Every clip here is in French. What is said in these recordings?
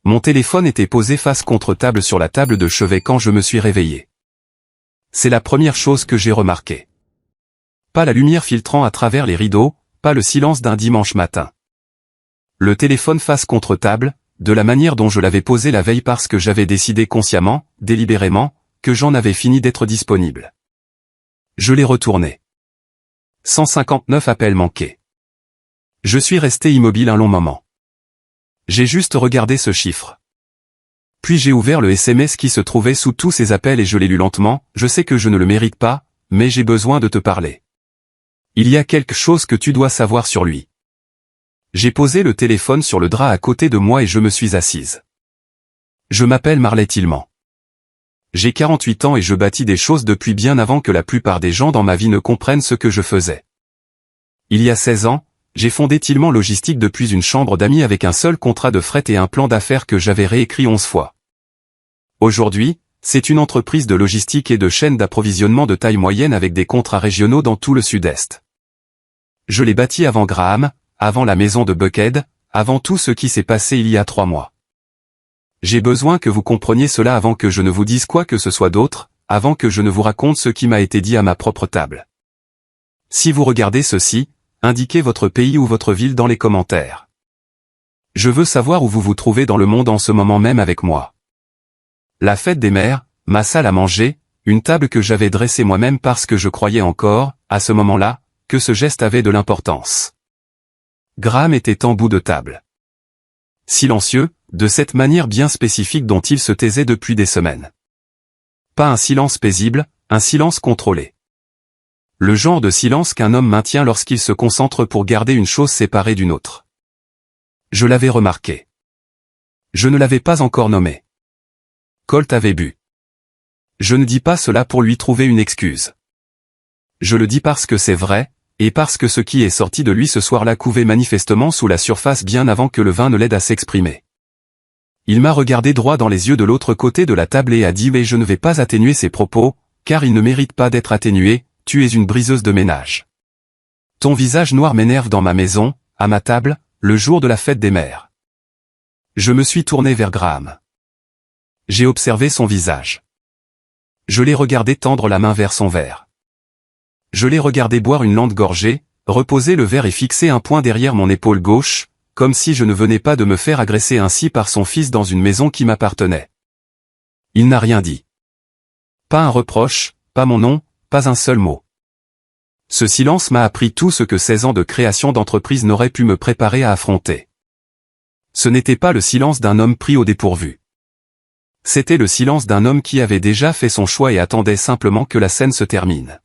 Mon téléphone était posé face contre table sur la table de chevet quand je me suis réveillé. C'est la première chose que j'ai remarquée. Pas la lumière filtrant à travers les rideaux, pas le silence d'un dimanche matin. Le téléphone face contre table, de la manière dont je l'avais posé la veille parce que j'avais décidé consciemment, délibérément, que j'en avais fini d'être disponible. Je l'ai retourné. 159 appels manqués. Je suis resté immobile un long moment. J'ai juste regardé ce chiffre. Puis j'ai ouvert le SMS qui se trouvait sous tous ces appels et je l'ai lu lentement. Je sais que je ne le mérite pas, mais j'ai besoin de te parler. Il y a quelque chose que tu dois savoir sur lui. J'ai posé le téléphone sur le drap à côté de moi et je me suis assise. Je m'appelle Marley Tillman. J'ai 48 ans et je bâtis des choses depuis bien avant que la plupart des gens dans ma vie ne comprennent ce que je faisais. Il y a 16 ans, j'ai fondé Tillman Logistique depuis une chambre d'amis avec un seul contrat de fret et un plan d'affaires que j'avais réécrit 11 fois. Aujourd'hui, c'est une entreprise de logistique et de chaîne d'approvisionnement de taille moyenne avec des contrats régionaux dans tout le sud-est. Je l'ai bâti avant Graham, avant la maison de Buckhead, avant tout ce qui s'est passé il y a 3 mois. J'ai besoin que vous compreniez cela avant que je ne vous dise quoi que ce soit d'autre, avant que je ne vous raconte ce qui m'a été dit à ma propre table. Si vous regardez ceci, indiquez votre pays ou votre ville dans les commentaires. Je veux savoir où vous vous trouvez dans le monde en ce moment même avec moi. La fête des mères, ma salle à manger, une table que j'avais dressée moi-même parce que je croyais encore, à ce moment-là, que ce geste avait de l'importance. Graham était en bout de table. Silencieux, de cette manière bien spécifique dont il se taisait depuis des semaines. Pas un silence paisible, un silence contrôlé. Le genre de silence qu'un homme maintient lorsqu'il se concentre pour garder une chose séparée d'une autre. Je l'avais remarqué. Je ne l'avais pas encore nommé. Colt avait bu. Je ne dis pas cela pour lui trouver une excuse. Je le dis parce que c'est vrai, et parce que ce qui est sorti de lui ce soir-là couvait manifestement sous la surface bien avant que le vin ne l'aide à s'exprimer. Il m'a regardé droit dans les yeux de l'autre côté de la table et a dit « Mais je ne vais pas atténuer ses propos, car ils ne méritent pas d'être atténués, tu es une briseuse de ménage. Ton visage noir m'énerve dans ma maison, à ma table, le jour de la fête des mères. » Je me suis tourné vers Graham. J'ai observé son visage. Je l'ai regardé tendre la main vers son verre. Je l'ai regardé boire une lente gorgée, reposer le verre et fixer un poing derrière mon épaule gauche, comme si je ne venais pas de me faire agresser ainsi par son fils dans une maison qui m'appartenait. Il n'a rien dit. Pas un reproche, pas mon nom, pas un seul mot. Ce silence m'a appris tout ce que 16 ans de création d'entreprise n'auraient pu me préparer à affronter. Ce n'était pas le silence d'un homme pris au dépourvu. C'était le silence d'un homme qui avait déjà fait son choix et attendait simplement que la scène se termine.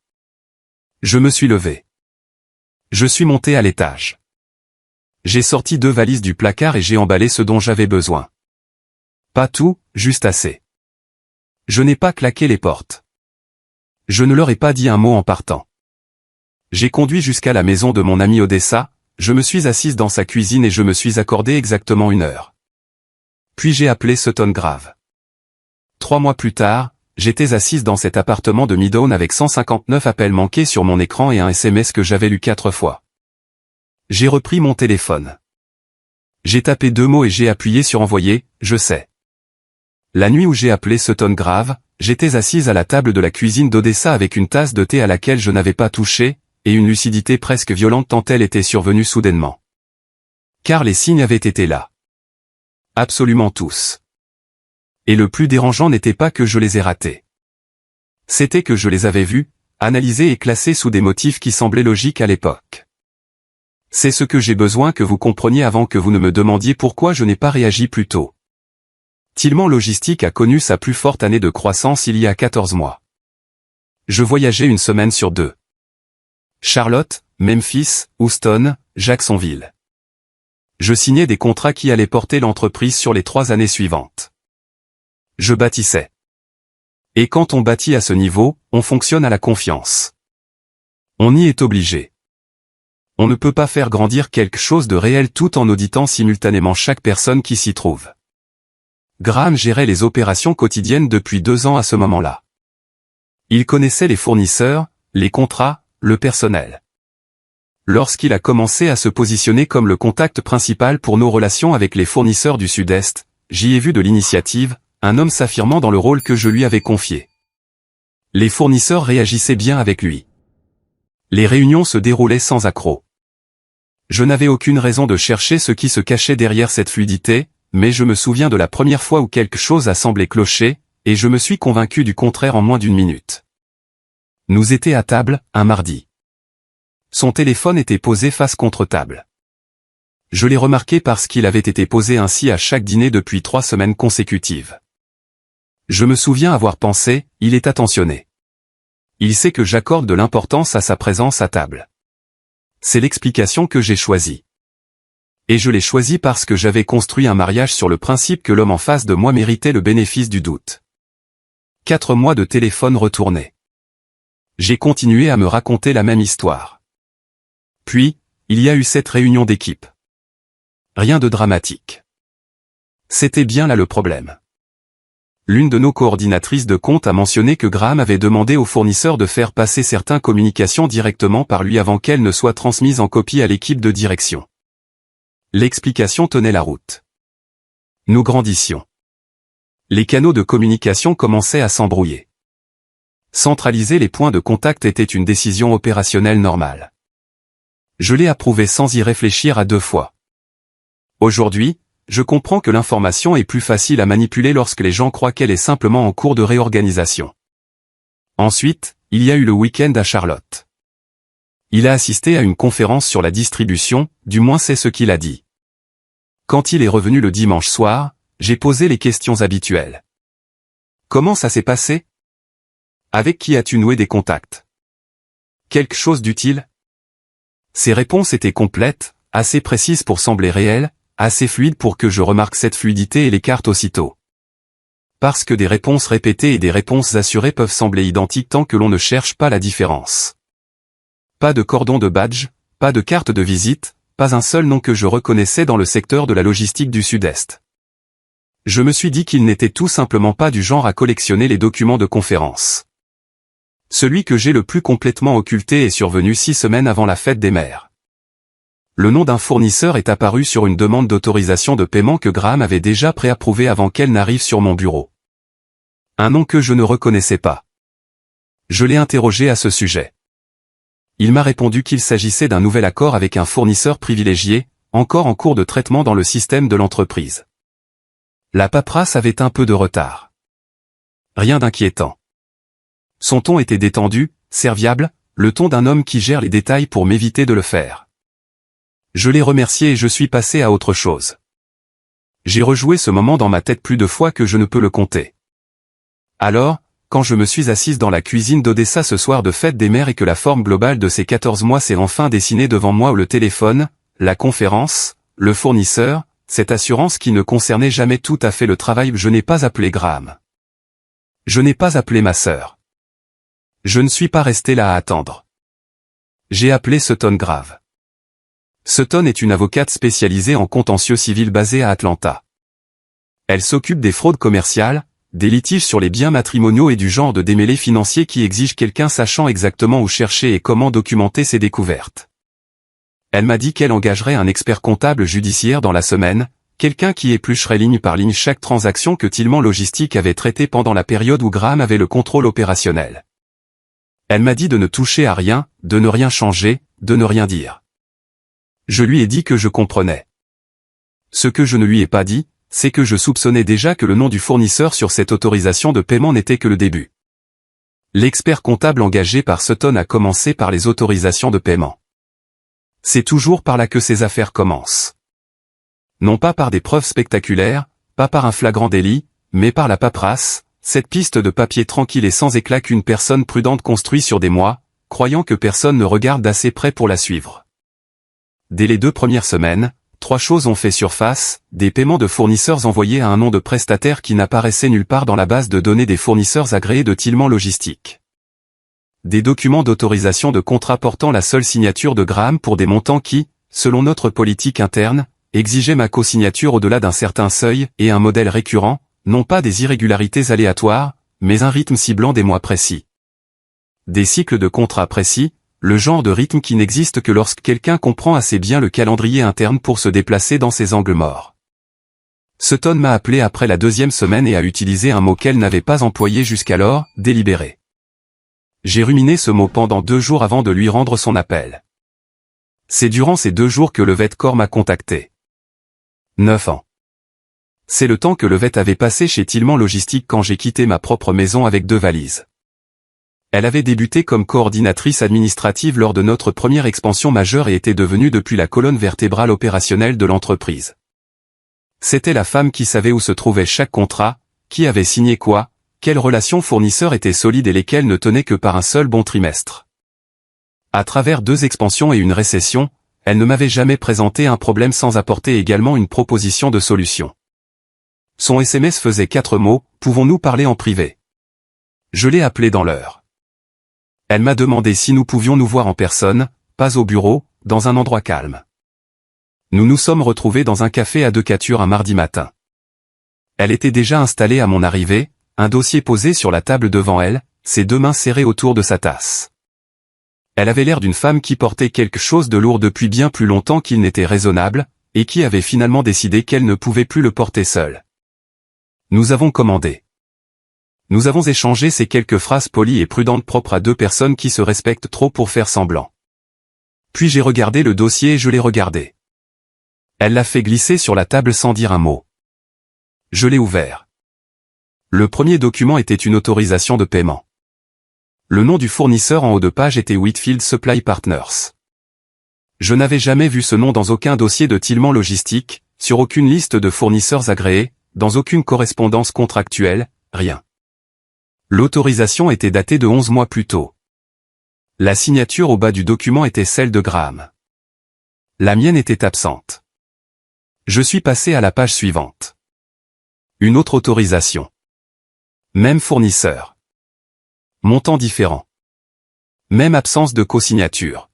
Je me suis levé. Je suis monté à l'étage. J'ai sorti 2 valises du placard et j'ai emballé ce dont j'avais besoin. Pas tout, juste assez. Je n'ai pas claqué les portes. Je ne leur ai pas dit un mot en partant. J'ai conduit jusqu'à la maison de mon ami Odessa, je me suis assise dans sa cuisine et je me suis accordé exactement 1 heure. Puis j'ai appelé Sutton Grave. 3 mois plus tard, j'étais assise dans cet appartement de Midtown avec 159 appels manqués sur mon écran et un SMS que j'avais lu 4 fois. J'ai repris mon téléphone. J'ai tapé 2 mots et j'ai appuyé sur envoyer, je sais. La nuit où j'ai appelé Sutton Grave, j'étais assise à la table de la cuisine d'Odessa avec une tasse de thé à laquelle je n'avais pas touché, et une lucidité presque violente tant elle était survenue soudainement. Car les signes avaient été là. Absolument tous. Et le plus dérangeant n'était pas que je les ai ratés. C'était que je les avais vus, analysés et classés sous des motifs qui semblaient logiques à l'époque. C'est ce que j'ai besoin que vous compreniez avant que vous ne me demandiez pourquoi je n'ai pas réagi plus tôt. Tillman Logistique a connu sa plus forte année de croissance il y a 14 mois. Je voyageais 1 semaine sur 2. Charlotte, Memphis, Houston, Jacksonville. Je signais des contrats qui allaient porter l'entreprise sur les 3 années suivantes. Je bâtissais. Et quand on bâtit à ce niveau, on fonctionne à la confiance. On y est obligé. On ne peut pas faire grandir quelque chose de réel tout en auditant simultanément chaque personne qui s'y trouve. Graham gérait les opérations quotidiennes depuis 2 ans à ce moment-là. Il connaissait les fournisseurs, les contrats, le personnel. Lorsqu'il a commencé à se positionner comme le contact principal pour nos relations avec les fournisseurs du Sud-Est, j'y ai vu de l'initiative, un homme s'affirmant dans le rôle que je lui avais confié. Les fournisseurs réagissaient bien avec lui. Les réunions se déroulaient sans accroc. Je n'avais aucune raison de chercher ce qui se cachait derrière cette fluidité, mais je me souviens de la première fois où quelque chose a semblé clocher, et je me suis convaincu du contraire en moins d'une minute. Nous étions à table, un mardi. Son téléphone était posé face contre table. Je l'ai remarqué parce qu'il avait été posé ainsi à chaque dîner depuis 3 semaines consécutives. Je me souviens avoir pensé, il est attentionné. Il sait que j'accorde de l'importance à sa présence à table. C'est l'explication que j'ai choisie. Et je l'ai choisie parce que j'avais construit un mariage sur le principe que l'homme en face de moi méritait le bénéfice du doute. 4 mois de téléphone retourné. J'ai continué à me raconter la même histoire. Puis, il y a eu cette réunion d'équipe. Rien de dramatique. C'était bien là le problème. L'une de nos coordinatrices de compte a mentionné que Graham avait demandé aux fournisseurs de faire passer certaines communications directement par lui avant qu'elles ne soient transmises en copie à l'équipe de direction. L'explication tenait la route. Nous grandissions. Les canaux de communication commençaient à s'embrouiller. Centraliser les points de contact était une décision opérationnelle normale. Je l'ai approuvé sans y réfléchir à 2 fois. Aujourd'hui, je comprends que l'information est plus facile à manipuler lorsque les gens croient qu'elle est simplement en cours de réorganisation. Ensuite, il y a eu le week-end à Charlotte. Il a assisté à une conférence sur la distribution, du moins c'est ce qu'il a dit. Quand il est revenu le dimanche soir, j'ai posé les questions habituelles. Comment ça s'est passé? Avec qui as-tu noué des contacts? Quelque chose d'utile? Ses réponses étaient complètes, assez précises pour sembler réelles, assez fluides pour que je remarque cette fluidité et l'écarte aussitôt. Parce que des réponses répétées et des réponses assurées peuvent sembler identiques tant que l'on ne cherche pas la différence. Pas de cordon de badge, pas de carte de visite, pas un seul nom que je reconnaissais dans le secteur de la logistique du Sud-Est. Je me suis dit qu'il n'était tout simplement pas du genre à collectionner les documents de conférence. Celui que j'ai le plus complètement occulté est survenu 6 semaines avant la fête des mères. Le nom d'un fournisseur est apparu sur une demande d'autorisation de paiement que Graham avait déjà préapprouvée avant qu'elle n'arrive sur mon bureau. Un nom que je ne reconnaissais pas. Je l'ai interrogé à ce sujet. Il m'a répondu qu'il s'agissait d'un nouvel accord avec un fournisseur privilégié, encore en cours de traitement dans le système de l'entreprise. La paperasse avait un peu de retard. Rien d'inquiétant. Son ton était détendu, serviable, le ton d'un homme qui gère les détails pour m'éviter de le faire. Je l'ai remercié et je suis passé à autre chose. J'ai rejoué ce moment dans ma tête plus de fois que je ne peux le compter. Alors, quand je me suis assise dans la cuisine d'Odessa ce soir de fête des mères et que la forme globale de ces 14 mois s'est enfin dessinée devant moi, le téléphone, la conférence, le fournisseur, cette assurance qui ne concernait jamais tout à fait le travail, je n'ai pas appelé Graham. Je n'ai pas appelé ma sœur. Je ne suis pas resté là à attendre. J'ai appelé Sutton Grave. Sutton est une avocate spécialisée en contentieux civil basée à Atlanta. Elle s'occupe des fraudes commerciales, des litiges sur les biens matrimoniaux et du genre de démêlés financiers qui exigent quelqu'un sachant exactement où chercher et comment documenter ses découvertes. Elle m'a dit qu'elle engagerait un expert comptable judiciaire dans la semaine, quelqu'un qui éplucherait ligne par ligne chaque transaction que Tillman Logistique avait traitée pendant la période où Graham avait le contrôle opérationnel. Elle m'a dit de ne toucher à rien, de ne rien changer, de ne rien dire. Je lui ai dit que je comprenais. Ce que je ne lui ai pas dit, c'est que je soupçonnais déjà que le nom du fournisseur sur cette autorisation de paiement n'était que le début. L'expert comptable engagé par Sutton a commencé par les autorisations de paiement. C'est toujours par là que ces affaires commencent. Non pas par des preuves spectaculaires, pas par un flagrant délit, mais par la paperasse, cette piste de papier tranquille et sans éclat qu'une personne prudente construit sur des mois, croyant que personne ne regarde d'assez près pour la suivre. Dès les 2 premières semaines, 3 choses ont fait surface, des paiements de fournisseurs envoyés à un nom de prestataire qui n'apparaissait nulle part dans la base de données des fournisseurs agréés de Tillman Logistique. Des documents d'autorisation de contrat portant la seule signature de Graham pour des montants qui, selon notre politique interne, exigeaient ma co-signature au-delà d'un certain seuil et un modèle récurrent, non pas des irrégularités aléatoires, mais un rythme ciblant des mois précis. Des cycles de contrats précis, le genre de rythme qui n'existe que lorsque quelqu'un comprend assez bien le calendrier interne pour se déplacer dans ses angles morts. Sutton m'a appelé après la 2e semaine et a utilisé un mot qu'elle n'avait pas employé jusqu'alors, délibéré. J'ai ruminé ce mot pendant 2 jours avant de lui rendre son appel. C'est durant ces 2 jours que Levette Corps m'a contacté. 9 ans. C'est le temps que Levette avait passé chez Tillman Logistique quand j'ai quitté ma propre maison avec 2 valises. Elle avait débuté comme coordinatrice administrative lors de notre première expansion majeure et était devenue depuis la colonne vertébrale opérationnelle de l'entreprise. C'était la femme qui savait où se trouvait chaque contrat, qui avait signé quoi, quelles relations fournisseurs étaient solides et lesquelles ne tenaient que par un seul bon trimestre. À travers 2 expansions et une récession, elle ne m'avait jamais présenté un problème sans apporter également une proposition de solution. Son SMS faisait 4 mots, « Pouvons-nous parler en privé ?» Je l'ai appelée dans l'heure. Elle m'a demandé si nous pouvions nous voir en personne, pas au bureau, dans un endroit calme. Nous nous sommes retrouvés dans un café à Decatur un mardi matin. Elle était déjà installée à mon arrivée, un dossier posé sur la table devant elle, ses 2 mains serrées autour de sa tasse. Elle avait l'air d'une femme qui portait quelque chose de lourd depuis bien plus longtemps qu'il n'était raisonnable, et qui avait finalement décidé qu'elle ne pouvait plus le porter seule. Nous avons commandé. Nous avons échangé ces quelques phrases polies et prudentes propres à 2 personnes qui se respectent trop pour faire semblant. Puis j'ai regardé le dossier et je l'ai regardé. Elle l'a fait glisser sur la table sans dire un mot. Je l'ai ouvert. Le premier document était une autorisation de paiement. Le nom du fournisseur en haut de page était Whitfield Supply Partners. Je n'avais jamais vu ce nom dans aucun dossier de Tillman Logistique, sur aucune liste de fournisseurs agréés, dans aucune correspondance contractuelle, rien. L'autorisation était datée de 11 mois plus tôt. La signature au bas du document était celle de Graham. La mienne était absente. Je suis passé à la page suivante. Une autre autorisation. Même fournisseur. Montant différent. Même absence de co-signature.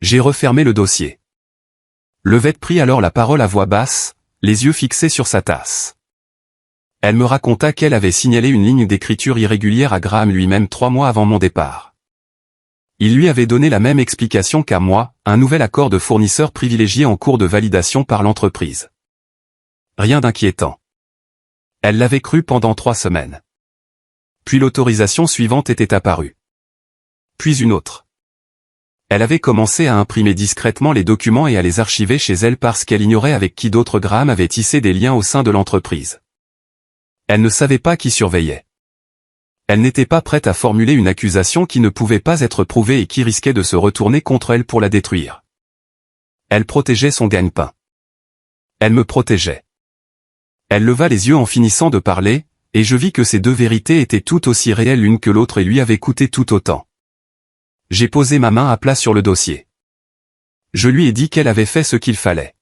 J'ai refermé le dossier. Levette prit alors la parole à voix basse, les yeux fixés sur sa tasse. Elle me raconta qu'elle avait signalé une ligne d'écriture irrégulière à Graham lui-même 3 mois avant mon départ. Il lui avait donné la même explication qu'à moi, un nouvel accord de fournisseur privilégié en cours de validation par l'entreprise. Rien d'inquiétant. Elle l'avait cru pendant 3 semaines. Puis l'autorisation suivante était apparue. Puis une autre. Elle avait commencé à imprimer discrètement les documents et à les archiver chez elle parce qu'elle ignorait avec qui d'autres Graham avait tissé des liens au sein de l'entreprise. Elle ne savait pas qui surveillait. Elle n'était pas prête à formuler une accusation qui ne pouvait pas être prouvée et qui risquait de se retourner contre elle pour la détruire. Elle protégeait son gagne-pain. Elle me protégeait. Elle leva les yeux en finissant de parler, et je vis que ces 2 vérités étaient tout aussi réelles l'une que l'autre et lui avaient coûté tout autant. J'ai posé ma main à plat sur le dossier. Je lui ai dit qu'elle avait fait ce qu'il fallait.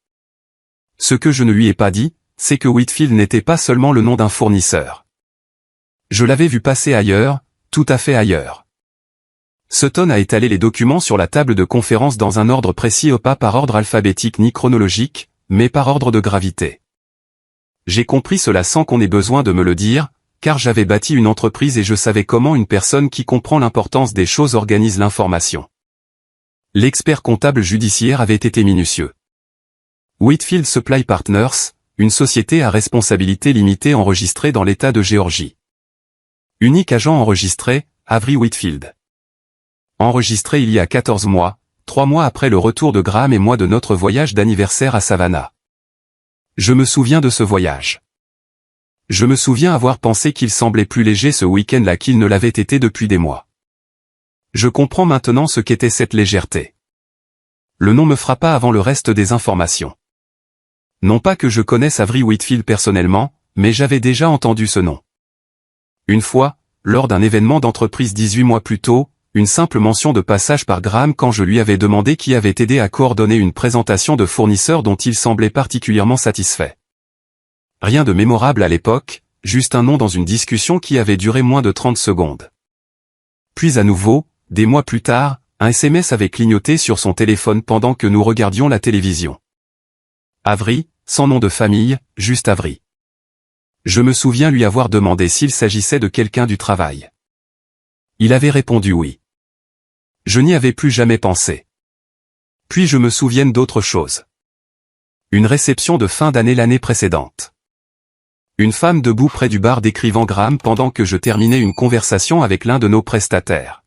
Ce que je ne lui ai pas dit, c'est que Whitfield n'était pas seulement le nom d'un fournisseur. Je l'avais vu passer ailleurs, tout à fait ailleurs. Sutton a étalé les documents sur la table de conférence dans un ordre précis pas par ordre alphabétique ni chronologique, mais par ordre de gravité. J'ai compris cela sans qu'on ait besoin de me le dire, car j'avais bâti une entreprise et je savais comment une personne qui comprend l'importance des choses organise l'information. L'expert comptable judiciaire avait été minutieux. Whitfield Supply Partners, une société à responsabilité limitée enregistrée dans l'État de Géorgie. Unique agent enregistré, Avery Whitfield. Enregistré il y a 14 mois, 3 mois après le retour de Graham et moi de notre voyage d'anniversaire à Savannah. Je me souviens de ce voyage. Je me souviens avoir pensé qu'il semblait plus léger ce week-end-là qu'il ne l'avait été depuis des mois. Je comprends maintenant ce qu'était cette légèreté. Le nom me frappa avant le reste des informations. Non pas que je connaisse Avery Whitfield personnellement, mais j'avais déjà entendu ce nom. Une fois, lors d'un événement d'entreprise 18 mois plus tôt, une simple mention de passage par Graham quand je lui avais demandé qui avait aidé à coordonner une présentation de fournisseurs dont il semblait particulièrement satisfait. Rien de mémorable à l'époque, juste un nom dans une discussion qui avait duré moins de 30 secondes. Puis à nouveau, des mois plus tard, un SMS avait clignoté sur son téléphone pendant que nous regardions la télévision. Avery, sans nom de famille, juste Avery. Je me souviens lui avoir demandé s'il s'agissait de quelqu'un du travail. Il avait répondu oui. Je n'y avais plus jamais pensé. Puis je me souviens d'autre chose. Une réception de fin d'année l'année précédente. Une femme debout près du bar décrivant Graham pendant que je terminais une conversation avec l'un de nos prestataires.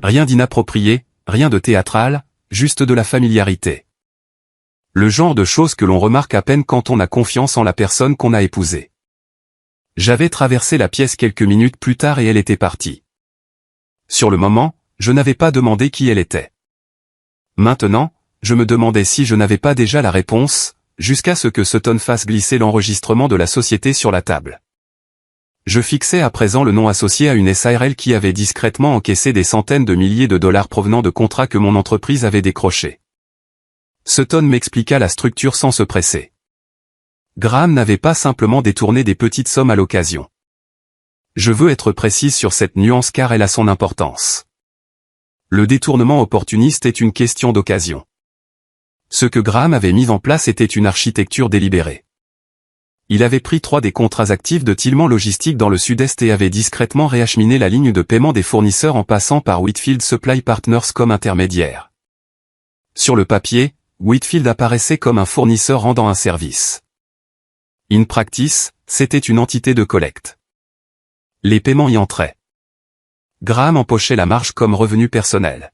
Rien d'inapproprié, rien de théâtral, juste de la familiarité. Le genre de choses que l'on remarque à peine quand on a confiance en la personne qu'on a épousée. J'avais traversé la pièce quelques minutes plus tard et elle était partie. Sur le moment, je n'avais pas demandé qui elle était. Maintenant, je me demandais si je n'avais pas déjà la réponse, jusqu'à ce que Sutton fasse glisser l'enregistrement de la société sur la table. Je fixais à présent le nom associé à une SARL qui avait discrètement encaissé des centaines de milliers de dollars provenant de contrats que mon entreprise avait décrochés. Sutton m'expliqua la structure sans se presser. Graham n'avait pas simplement détourné des petites sommes à l'occasion. Je veux être précise sur cette nuance car elle a son importance. Le détournement opportuniste est une question d'occasion. Ce que Graham avait mis en place était une architecture délibérée. Il avait pris 3 des contrats actifs de Tillman Logistique dans le sud-est et avait discrètement réacheminé la ligne de paiement des fournisseurs en passant par Whitfield Supply Partners comme intermédiaire. Sur le papier, Whitfield apparaissait comme un fournisseur rendant un service. In practice, c'était une entité de collecte. Les paiements y entraient. Graham empochait la marge comme revenu personnel.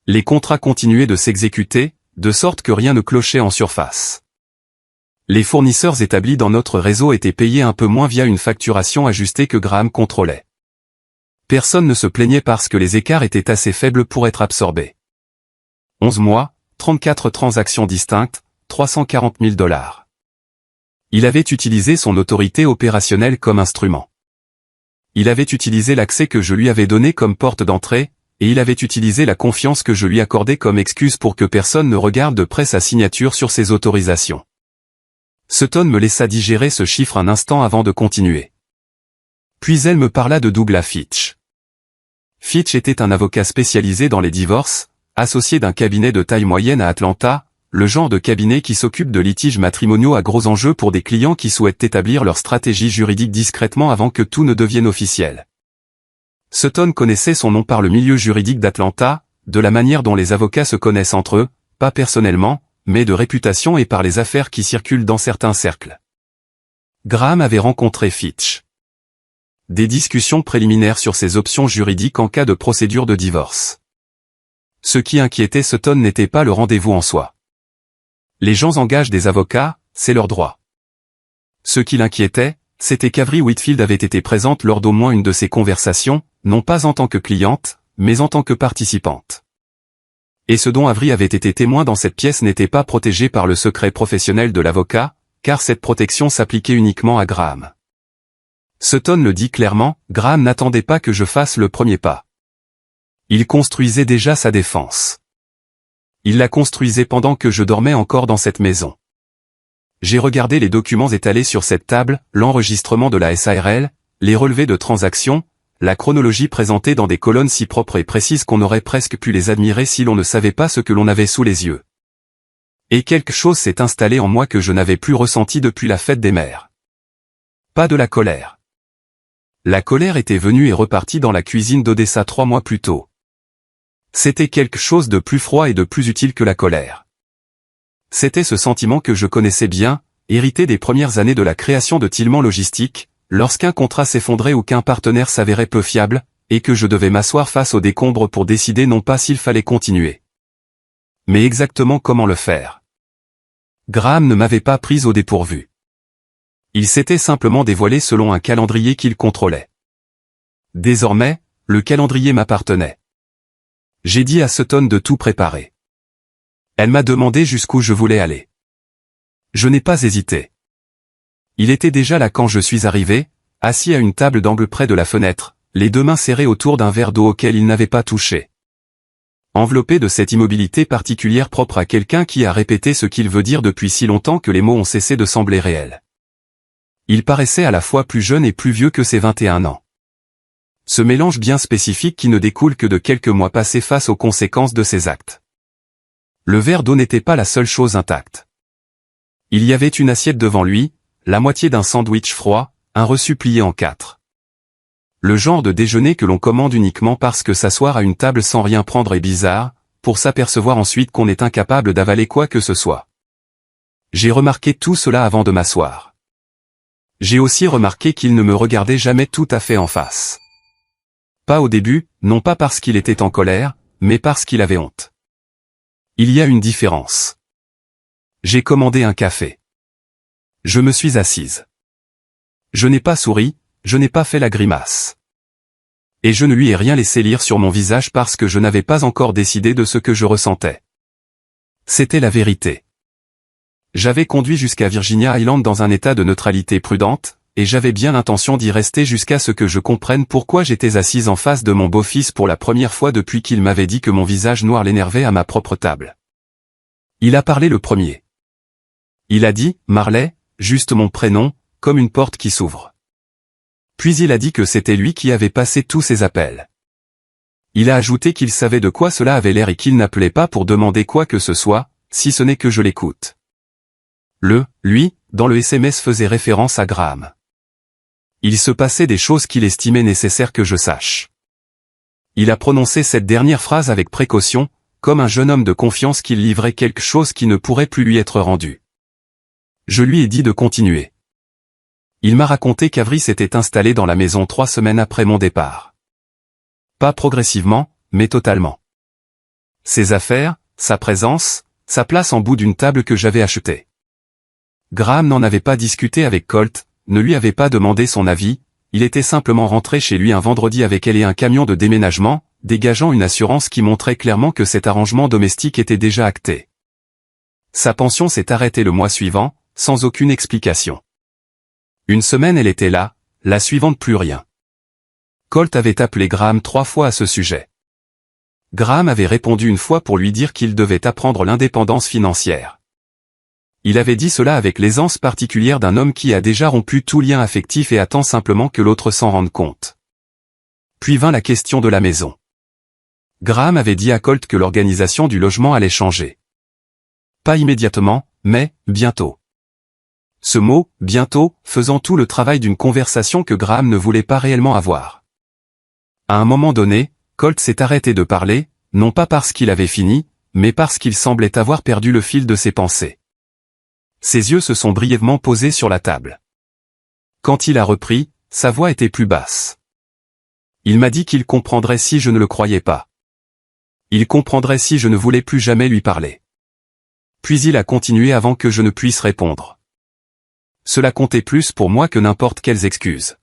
Les contrats continuaient de s'exécuter, de sorte que rien ne clochait en surface. Les fournisseurs établis dans notre réseau étaient payés un peu moins via une facturation ajustée que Graham contrôlait. Personne ne se plaignait parce que les écarts étaient assez faibles pour être absorbés. 11 mois, 34 transactions distinctes, 340 000 $. Il avait utilisé son autorité opérationnelle comme instrument. Il avait utilisé l'accès que je lui avais donné comme porte d'entrée, et il avait utilisé la confiance que je lui accordais comme excuse pour que personne ne regarde de près sa signature sur ses autorisations. Sutton me laissa digérer ce chiffre un instant avant de continuer. Puis elle me parla de Douglas Fitch. Fitch était un avocat spécialisé dans les divorces, associé d'un cabinet de taille moyenne à Atlanta, le genre de cabinet qui s'occupe de litiges matrimoniaux à gros enjeux pour des clients qui souhaitent établir leur stratégie juridique discrètement avant que tout ne devienne officiel. Sutton connaissait son nom par le milieu juridique d'Atlanta, de la manière dont les avocats se connaissent entre eux, pas personnellement, mais de réputation et par les affaires qui circulent dans certains cercles. Graham avait rencontré Fitch. Des discussions préliminaires sur ses options juridiques en cas de procédure de divorce. Ce qui inquiétait Sutton n'était pas le rendez-vous en soi. Les gens engagent des avocats, c'est leur droit. Ce qui l'inquiétait, c'était qu'Avril Whitfield avait été présente lors d'au moins une de ces conversations, non pas en tant que cliente, mais en tant que participante. Et ce dont Avril avait été témoin dans cette pièce n'était pas protégé par le secret professionnel de l'avocat, car cette protection s'appliquait uniquement à Graham. Sutton le dit clairement, Graham n'attendait pas que je fasse le premier pas. Il construisait déjà sa défense. Il la construisait pendant que je dormais encore dans cette maison. J'ai regardé les documents étalés sur cette table, l'enregistrement de la SARL, les relevés de transactions, la chronologie présentée dans des colonnes si propres et précises qu'on aurait presque pu les admirer si l'on ne savait pas ce que l'on avait sous les yeux. Et quelque chose s'est installé en moi que je n'avais plus ressenti depuis la fête des mères. Pas de la colère. La colère était venue et repartie dans la cuisine d'Odessa 3 mois plus tôt. C'était quelque chose de plus froid et de plus utile que la colère. C'était ce sentiment que je connaissais bien, hérité des premières années de la création de Tillman Logistique, lorsqu'un contrat s'effondrait ou qu'un partenaire s'avérait peu fiable, et que je devais m'asseoir face aux décombres pour décider non pas s'il fallait continuer, mais exactement comment le faire. Graham ne m'avait pas pris au dépourvu. Il s'était simplement dévoilé selon un calendrier qu'il contrôlait. Désormais, le calendrier m'appartenait. J'ai dit à Sutton de tout préparer. Elle m'a demandé jusqu'où je voulais aller. Je n'ai pas hésité. Il était déjà là quand je suis arrivé, assis à une table d'angle près de la fenêtre, les 2 mains serrées autour d'un verre d'eau auquel il n'avait pas touché. Enveloppé de cette immobilité particulière propre à quelqu'un qui a répété ce qu'il veut dire depuis si longtemps que les mots ont cessé de sembler réels. Il paraissait à la fois plus jeune et plus vieux que ses 21 ans. Ce mélange bien spécifique qui ne découle que de quelques mois passés face aux conséquences de ses actes. Le verre d'eau n'était pas la seule chose intacte. Il y avait une assiette devant lui, la moitié d'un sandwich froid, un reçu plié en 4. Le genre de déjeuner que l'on commande uniquement parce que s'asseoir à une table sans rien prendre est bizarre, pour s'apercevoir ensuite qu'on est incapable d'avaler quoi que ce soit. J'ai remarqué tout cela avant de m'asseoir. J'ai aussi remarqué qu'il ne me regardait jamais tout à fait en face. Pas au début, non pas parce qu'il était en colère, mais parce qu'il avait honte. Il y a une différence. J'ai commandé un café. Je me suis assise. Je n'ai pas souri, je n'ai pas fait la grimace. Et je ne lui ai rien laissé lire sur mon visage parce que je n'avais pas encore décidé de ce que je ressentais. C'était la vérité. J'avais conduit jusqu'à Virginia Island dans un état de neutralité prudente, et j'avais bien l'intention d'y rester jusqu'à ce que je comprenne pourquoi j'étais assise en face de mon beau-fils pour la première fois depuis qu'il m'avait dit que mon visage noir l'énervait à ma propre table. Il a parlé le premier. Il a dit « Marley », juste mon prénom, comme une porte qui s'ouvre. Puis il a dit que c'était lui qui avait passé tous ses appels. Il a ajouté qu'il savait de quoi cela avait l'air et qu'il n'appelait pas pour demander quoi que ce soit, si ce n'est que je l'écoute. Lui, dans le SMS faisait référence à Graham. Il se passait des choses qu'il estimait nécessaires que je sache. Il a prononcé cette dernière phrase avec précaution, comme un jeune homme de confiance qu'il livrait quelque chose qui ne pourrait plus lui être rendu. Je lui ai dit de continuer. Il m'a raconté qu'Avery s'était installé dans la maison 3 semaines après mon départ. Pas progressivement, mais totalement. Ses affaires, sa présence, sa place en bout d'une table que j'avais achetée. Graham n'en avait pas discuté avec Colt, ne lui avait pas demandé son avis, il était simplement rentré chez lui un vendredi avec elle et un camion de déménagement, dégageant une assurance qui montrait clairement que cet arrangement domestique était déjà acté. Sa pension s'est arrêtée le mois suivant, sans aucune explication. Une semaine elle était là, la suivante plus rien. Colt avait appelé Graham 3 fois à ce sujet. Graham avait répondu une fois pour lui dire qu'il devait apprendre l'indépendance financière. Il avait dit cela avec l'aisance particulière d'un homme qui a déjà rompu tout lien affectif et attend simplement que l'autre s'en rende compte. Puis vint la question de la maison. Graham avait dit à Colt que l'organisation du logement allait changer. Pas immédiatement, mais bientôt. Ce mot, bientôt, faisant tout le travail d'une conversation que Graham ne voulait pas réellement avoir. À un moment donné, Colt s'est arrêté de parler, non pas parce qu'il avait fini, mais parce qu'il semblait avoir perdu le fil de ses pensées. Ses yeux se sont brièvement posés sur la table. Quand il a repris, sa voix était plus basse. Il m'a dit qu'il comprendrait si je ne le croyais pas. Il comprendrait si je ne voulais plus jamais lui parler. Puis il a continué avant que je ne puisse répondre. Cela comptait plus pour moi que n'importe quelles excuses.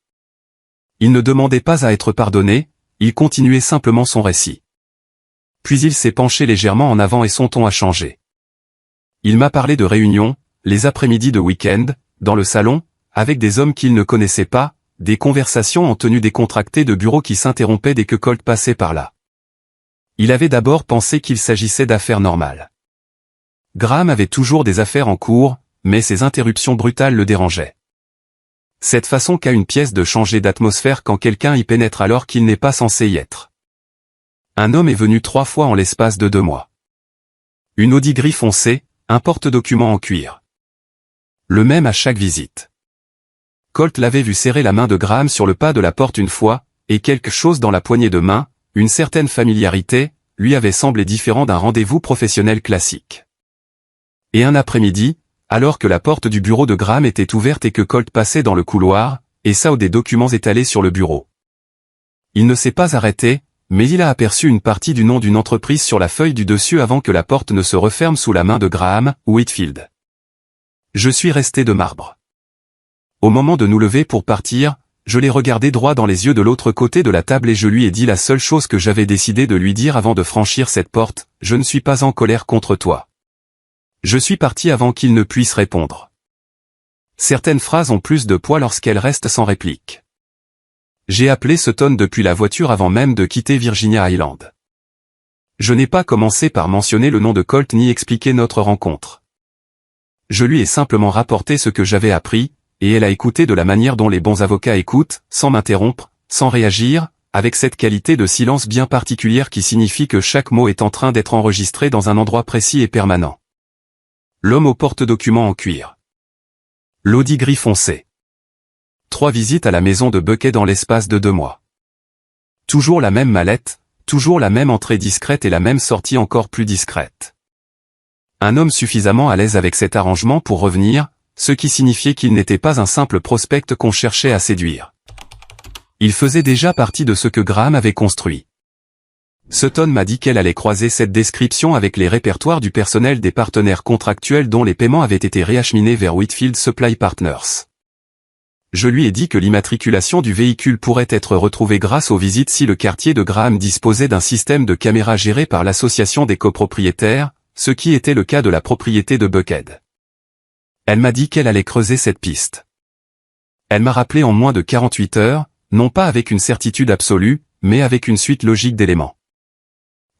Il ne demandait pas à être pardonné, il continuait simplement son récit. Puis il s'est penché légèrement en avant et son ton a changé. Il m'a parlé de réunions, les après-midi de week-end, dans le salon, avec des hommes qu'il ne connaissait pas, des conversations en tenue décontractée de bureau qui s'interrompaient dès que Colt passait par là. Il avait d'abord pensé qu'il s'agissait d'affaires normales. Graham avait toujours des affaires en cours, mais ces interruptions brutales le dérangeaient. Cette façon qu'a une pièce de changer d'atmosphère quand quelqu'un y pénètre alors qu'il n'est pas censé y être. Un homme est venu 3 fois en l'espace de 2 mois. Une Audi gris foncé, un porte-document en cuir. Le même à chaque visite. Colt l'avait vu serrer la main de Graham sur le pas de la porte une fois, et quelque chose dans la poignée de main, une certaine familiarité, lui avait semblé différent d'un rendez-vous professionnel classique. Et un après-midi, alors que la porte du bureau de Graham était ouverte et que Colt passait dans le couloir, et ça des documents étalés sur le bureau. Il ne s'est pas arrêté, mais il a aperçu une partie du nom d'une entreprise sur la feuille du dessus avant que la porte ne se referme sous la main de Graham, Whitfield. Je suis resté de marbre. Au moment de nous lever pour partir, je l'ai regardé droit dans les yeux de l'autre côté de la table et je lui ai dit la seule chose que j'avais décidé de lui dire avant de franchir cette porte, je ne suis pas en colère contre toi. Je suis parti avant qu'il ne puisse répondre. Certaines phrases ont plus de poids lorsqu'elles restent sans réplique. J'ai appelé Sutton depuis la voiture avant même de quitter Virginia Island. Je n'ai pas commencé par mentionner le nom de Colt ni expliquer notre rencontre. Je lui ai simplement rapporté ce que j'avais appris, et elle a écouté de la manière dont les bons avocats écoutent, sans m'interrompre, sans réagir, avec cette qualité de silence bien particulière qui signifie que chaque mot est en train d'être enregistré dans un endroit précis et permanent. L'homme au porte-document en cuir. L'Audi gris foncé. 3 visites à la maison de Buckey dans l'espace de 2 mois. Toujours la même mallette, toujours la même entrée discrète et la même sortie encore plus discrète. Un homme suffisamment à l'aise avec cet arrangement pour revenir, ce qui signifiait qu'il n'était pas un simple prospect qu'on cherchait à séduire. Il faisait déjà partie de ce que Graham avait construit. Sutton m'a dit qu'elle allait croiser cette description avec les répertoires du personnel des partenaires contractuels dont les paiements avaient été réacheminés vers Whitfield Supply Partners. Je lui ai dit que l'immatriculation du véhicule pourrait être retrouvée grâce aux visites si le quartier de Graham disposait d'un système de caméras géré par l'association des copropriétaires, ce qui était le cas de la propriété de Buckhead. Elle m'a dit qu'elle allait creuser cette piste. Elle m'a rappelé en moins de 48 heures, non pas avec une certitude absolue, mais avec une suite logique d'éléments.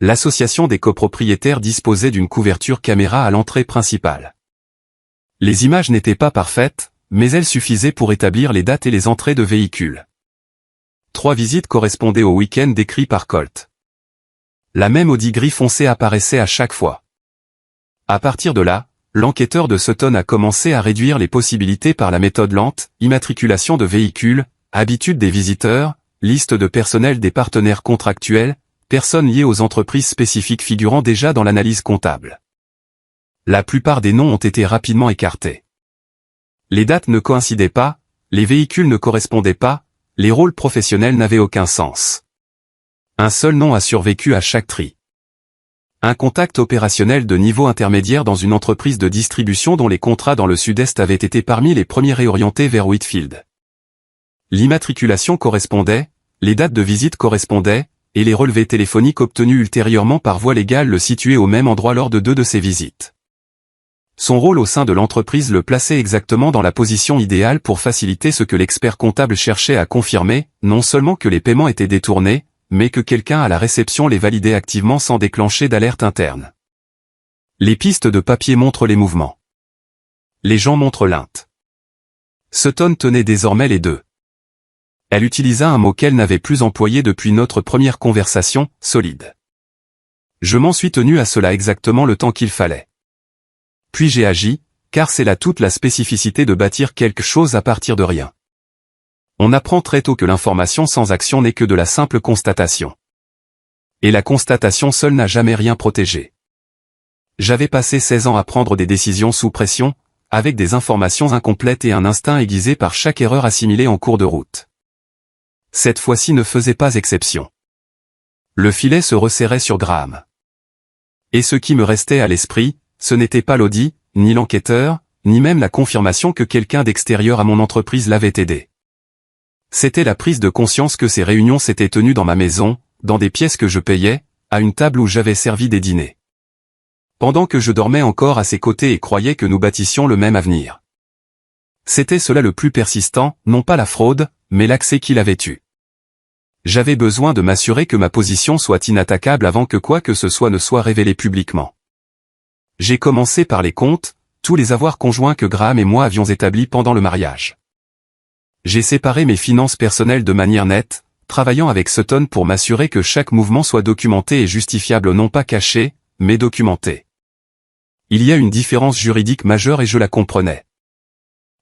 L'association des copropriétaires disposait d'une couverture caméra à l'entrée principale. Les images n'étaient pas parfaites, mais elles suffisaient pour établir les dates et les entrées de véhicules. 3 visites correspondaient au week-end décrit par Colt. La même Audi gris foncé apparaissait à chaque fois. À partir de là, l'enquêteur de Sutton a commencé à réduire les possibilités par la méthode lente, immatriculation de véhicules, habitudes des visiteurs, liste de personnel des partenaires contractuels, personnes liées aux entreprises spécifiques figurant déjà dans l'analyse comptable. La plupart des noms ont été rapidement écartés. Les dates ne coïncidaient pas, les véhicules ne correspondaient pas, les rôles professionnels n'avaient aucun sens. Un seul nom a survécu à chaque tri. Un contact opérationnel de niveau intermédiaire dans une entreprise de distribution dont les contrats dans le sud-est avaient été parmi les premiers réorientés vers Whitfield. L'immatriculation correspondait, les dates de visite correspondaient, et les relevés téléphoniques obtenus ultérieurement par voie légale le situaient au même endroit lors de 2 de ces visites. Son rôle au sein de l'entreprise le plaçait exactement dans la position idéale pour faciliter ce que l'expert comptable cherchait à confirmer, non seulement que les paiements étaient détournés, mais que quelqu'un à la réception les validait activement sans déclencher d'alerte interne. Les pistes de papier montrent les mouvements. Les gens montrent l'int. Sutton tenait désormais les deux. Elle utilisa un mot qu'elle n'avait plus employé depuis notre première conversation, solide. Je m'en suis tenu à cela exactement le temps qu'il fallait. Puis j'ai agi, car c'est là toute la spécificité de bâtir quelque chose à partir de rien. On apprend très tôt que l'information sans action n'est que de la simple constatation. Et la constatation seule n'a jamais rien protégé. J'avais passé 16 ans à prendre des décisions sous pression, avec des informations incomplètes et un instinct aiguisé par chaque erreur assimilée en cours de route. Cette fois-ci ne faisait pas exception. Le filet se resserrait sur Graham. Et ce qui me restait à l'esprit, ce n'était pas l'Audi, ni l'enquêteur, ni même la confirmation que quelqu'un d'extérieur à mon entreprise l'avait aidé. C'était la prise de conscience que ces réunions s'étaient tenues dans ma maison, dans des pièces que je payais, à une table où j'avais servi des dîners. Pendant que je dormais encore à ses côtés et croyais que nous bâtissions le même avenir. C'était cela le plus persistant, non pas la fraude, mais l'accès qu'il avait eu. J'avais besoin de m'assurer que ma position soit inattaquable avant que quoi que ce soit ne soit révélé publiquement. J'ai commencé par les comptes, tous les avoirs conjoints que Graham et moi avions établis pendant le mariage. J'ai séparé mes finances personnelles de manière nette, travaillant avec Sutton pour m'assurer que chaque mouvement soit documenté et justifiable, non pas caché, mais documenté. Il y a une différence juridique majeure et je la comprenais.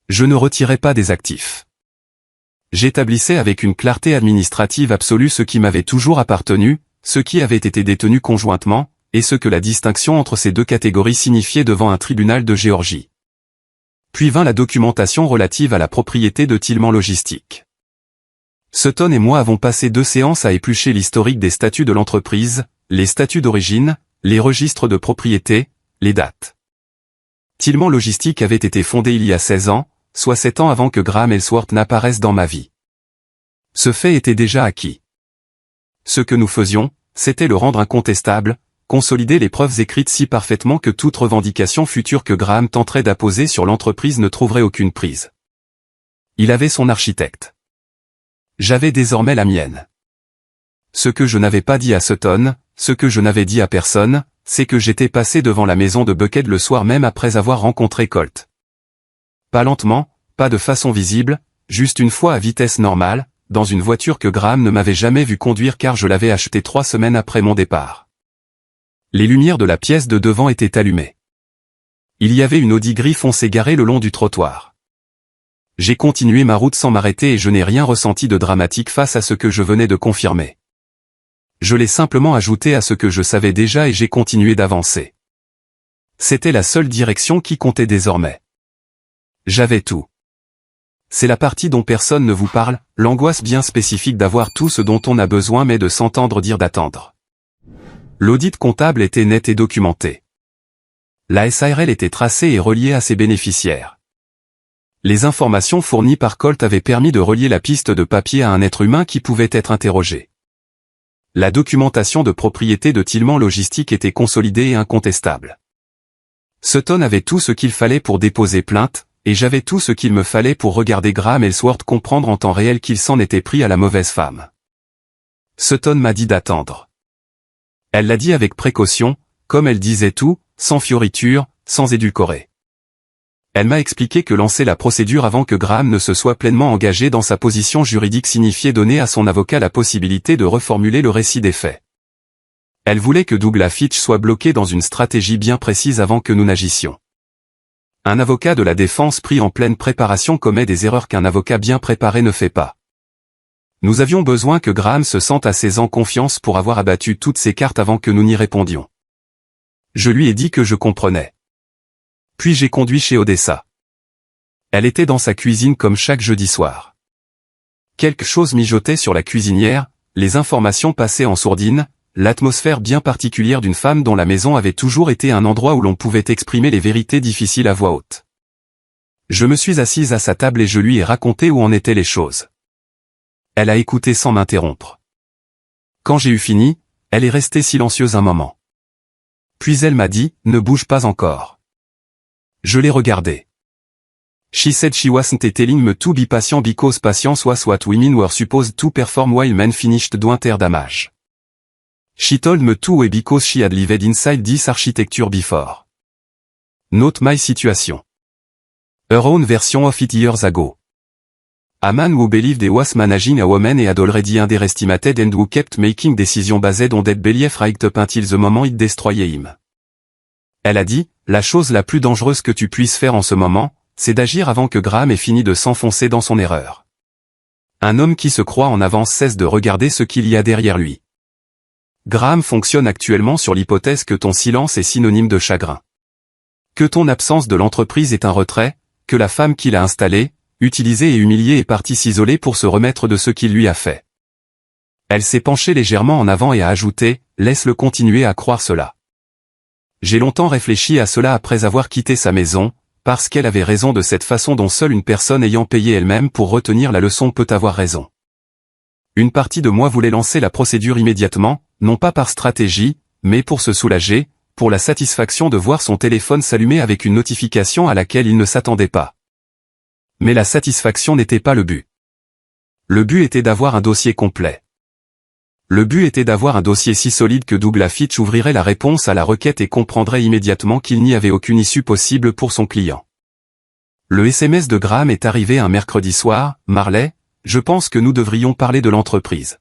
Je ne retirais pas des actifs. J'établissais avec une clarté administrative absolue ce qui m'avait toujours appartenu, ce qui avait été détenu conjointement, et ce que la distinction entre ces deux catégories signifiait devant un tribunal de Géorgie. Puis vint la documentation relative à la propriété de Tillman Logistique. Sutton et moi avons passé 2 séances à éplucher l'historique des statuts de l'entreprise, les statuts d'origine, les registres de propriété, les dates. Tillman Logistique avait été fondé il y a 16 ans, soit 7 ans avant que Graham Ellsworth n'apparaisse dans ma vie. Ce fait était déjà acquis. Ce que nous faisions, c'était le rendre incontestable, consolider les preuves écrites si parfaitement que toute revendication future que Graham tenterait d'apposer sur l'entreprise ne trouverait aucune prise. Il avait son architecte. J'avais désormais la mienne. Ce que je n'avais pas dit à Sutton, ce que je n'avais dit à personne, c'est que j'étais passé devant la maison de Buckhead le soir même après avoir rencontré Colt. Pas lentement, pas de façon visible, juste une fois à vitesse normale, dans une voiture que Graham ne m'avait jamais vu conduire car je l'avais achetée 3 semaines après mon départ. Les lumières de la pièce de devant étaient allumées. Il y avait une Audi gris foncé garée le long du trottoir. J'ai continué ma route sans m'arrêter et je n'ai rien ressenti de dramatique face à ce que je venais de confirmer. Je l'ai simplement ajouté à ce que je savais déjà et j'ai continué d'avancer. C'était la seule direction qui comptait désormais. J'avais tout. C'est la partie dont personne ne vous parle, l'angoisse bien spécifique d'avoir tout ce dont on a besoin mais de s'entendre dire d'attendre. L'audit comptable était net et documenté. La SARL était tracée et reliée à ses bénéficiaires. Les informations fournies par Colt avaient permis de relier la piste de papier à un être humain qui pouvait être interrogé. La documentation de propriété de Tillman Logistique était consolidée et incontestable. Sutton avait tout ce qu'il fallait pour déposer plainte, et j'avais tout ce qu'il me fallait pour regarder Graham Ellsworth comprendre en temps réel qu'il s'en était pris à la mauvaise femme. Sutton m'a dit d'attendre. Elle l'a dit avec précaution, comme elle disait tout, sans fioriture, sans édulcorer. Elle m'a expliqué que lancer la procédure avant que Graham ne se soit pleinement engagé dans sa position juridique signifiait donner à son avocat la possibilité de reformuler le récit des faits. Elle voulait que Douglas Fitch soit bloqué dans une stratégie bien précise avant que nous n'agissions. Un avocat de la défense pris en pleine préparation commet des erreurs qu'un avocat bien préparé ne fait pas. Nous avions besoin que Graham se sente assez en confiance pour avoir abattu toutes ses cartes avant que nous n'y répondions. Je lui ai dit que je comprenais. Puis j'ai conduit chez Odessa. Elle était dans sa cuisine comme chaque jeudi soir. Quelque chose mijotait sur la cuisinière, les informations passaient en sourdine, l'atmosphère bien particulière d'une femme dont la maison avait toujours été un endroit où l'on pouvait exprimer les vérités difficiles à voix haute. Je me suis assise à sa table et je lui ai raconté où en étaient les choses. Elle a écouté sans m'interrompre. Quand j'ai eu fini, elle est restée silencieuse un moment. Puis elle m'a dit, ne bouge pas encore. Je l'ai regardée. She said she wasn't telling me to be patient because patience was what women were supposed to perform while men finished doing their damage. She told me to wait because she had lived inside this architecture before. Not my situation. Her own version of it years ago. A man who believed he was managing a woman and had already underestimated and who kept making decisions based on that belief right up until the moment it destroyed him. Elle a dit, la chose la plus dangereuse que tu puisses faire en ce moment, c'est d'agir avant que Graham ait fini de s'enfoncer dans son erreur. Un homme qui se croit en avance cesse de regarder ce qu'il y a derrière lui. Graham fonctionne actuellement sur l'hypothèse que ton silence est synonyme de chagrin. Que ton absence de l'entreprise est un retrait, que la femme qu'il a installée, utilisée et humiliée est partie s'isoler pour se remettre de ce qu'il lui a fait. Elle s'est penchée légèrement en avant et a ajouté, laisse-le continuer à croire cela. J'ai longtemps réfléchi à cela après avoir quitté sa maison, parce qu'elle avait raison de cette façon dont seule une personne ayant payé elle-même pour retenir la leçon peut avoir raison. Une partie de moi voulait lancer la procédure immédiatement, non pas par stratégie, mais pour se soulager, pour la satisfaction de voir son téléphone s'allumer avec une notification à laquelle il ne s'attendait pas. Mais la satisfaction n'était pas le but. Le but était d'avoir un dossier complet. Le but était d'avoir un dossier si solide que Douglas Fitch ouvrirait la réponse à la requête et comprendrait immédiatement qu'il n'y avait aucune issue possible pour son client. Le SMS de Graham est arrivé un mercredi soir, Marley, je pense que nous devrions parler de l'entreprise.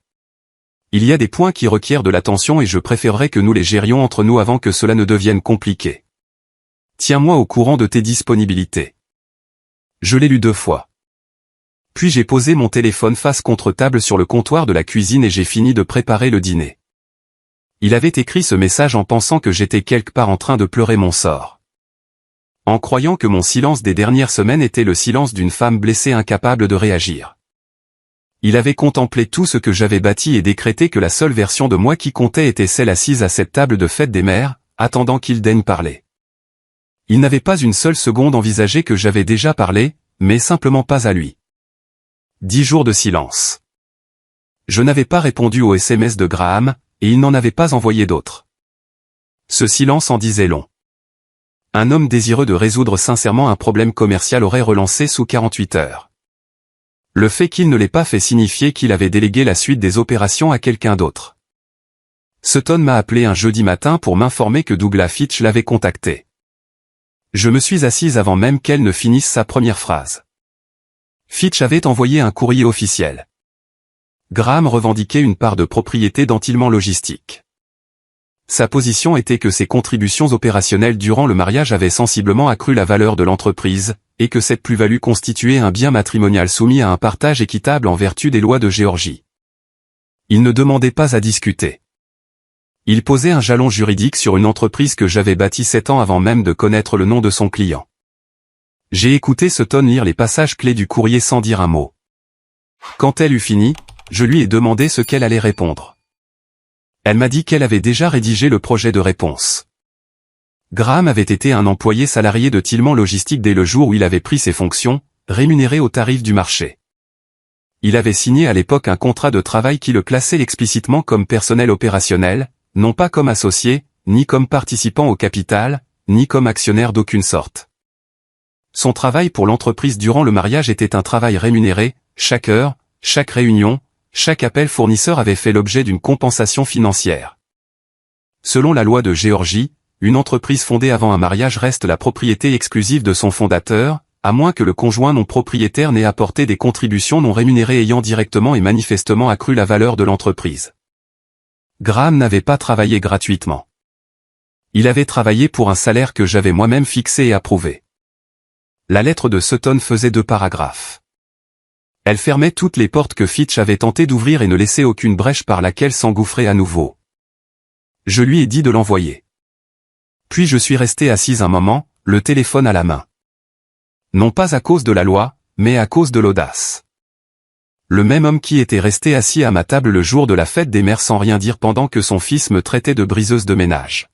Il y a des points qui requièrent de l'attention et je préférerais que nous les gérions entre nous avant que cela ne devienne compliqué. Tiens-moi au courant de tes disponibilités. Je l'ai lu 2 fois. Puis j'ai posé mon téléphone face contre table sur le comptoir de la cuisine et j'ai fini de préparer le dîner. Il avait écrit ce message en pensant que j'étais quelque part en train de pleurer mon sort. En croyant que mon silence des dernières semaines était le silence d'une femme blessée incapable de réagir. Il avait contemplé tout ce que j'avais bâti et décrété que la seule version de moi qui comptait était celle assise à cette table de fête des mères, attendant qu'il daigne parler. Il n'avait pas une seule seconde envisagé que j'avais déjà parlé, mais simplement pas à lui. 10 jours de silence. Je n'avais pas répondu au SMS de Graham, et il n'en avait pas envoyé d'autres. Ce silence en disait long. Un homme désireux de résoudre sincèrement un problème commercial aurait relancé sous 48 heures. Le fait qu'il ne l'ait pas fait signifiait qu'il avait délégué la suite des opérations à quelqu'un d'autre. Sutton m'a appelé un jeudi matin pour m'informer que Douglas Fitch l'avait contacté. Je me suis assise avant même qu'elle ne finisse sa première phrase. Fitch avait envoyé un courrier officiel. Graham revendiquait une part de propriété dans Tillman Logistique. Sa position était que ses contributions opérationnelles durant le mariage avaient sensiblement accru la valeur de l'entreprise, et que cette plus-value constituait un bien matrimonial soumis à un partage équitable en vertu des lois de Géorgie. Il ne demandait pas à discuter. Il posait un jalon juridique sur une entreprise que j'avais bâtie 7 ans avant même de connaître le nom de son client. J'ai écouté Sutton lire les passages clés du courrier sans dire un mot. Quand elle eut fini, je lui ai demandé ce qu'elle allait répondre. Elle m'a dit qu'elle avait déjà rédigé le projet de réponse. Graham avait été un employé salarié de Tillman Logistique dès le jour où il avait pris ses fonctions, rémunéré au tarif du marché. Il avait signé à l'époque un contrat de travail qui le classait explicitement comme personnel opérationnel, non pas comme associé, ni comme participant au capital, ni comme actionnaire d'aucune sorte. Son travail pour l'entreprise durant le mariage était un travail rémunéré, chaque heure, chaque réunion, chaque appel fournisseur avait fait l'objet d'une compensation financière. Selon la loi de Géorgie, une entreprise fondée avant un mariage reste la propriété exclusive de son fondateur, à moins que le conjoint non propriétaire n'ait apporté des contributions non rémunérées ayant directement et manifestement accru la valeur de l'entreprise. Graham n'avait pas travaillé gratuitement. Il avait travaillé pour un salaire que j'avais moi-même fixé et approuvé. La lettre de Sutton faisait 2 paragraphes. Elle fermait toutes les portes que Fitch avait tenté d'ouvrir et ne laissait aucune brèche par laquelle s'engouffrer à nouveau. Je lui ai dit de l'envoyer. Puis je suis resté assise un moment, le téléphone à la main. Non pas à cause de la loi, mais à cause de l'audace. Le même homme qui était resté assis à ma table le jour de la fête des mères sans rien dire pendant que son fils me traitait de briseuse de ménage.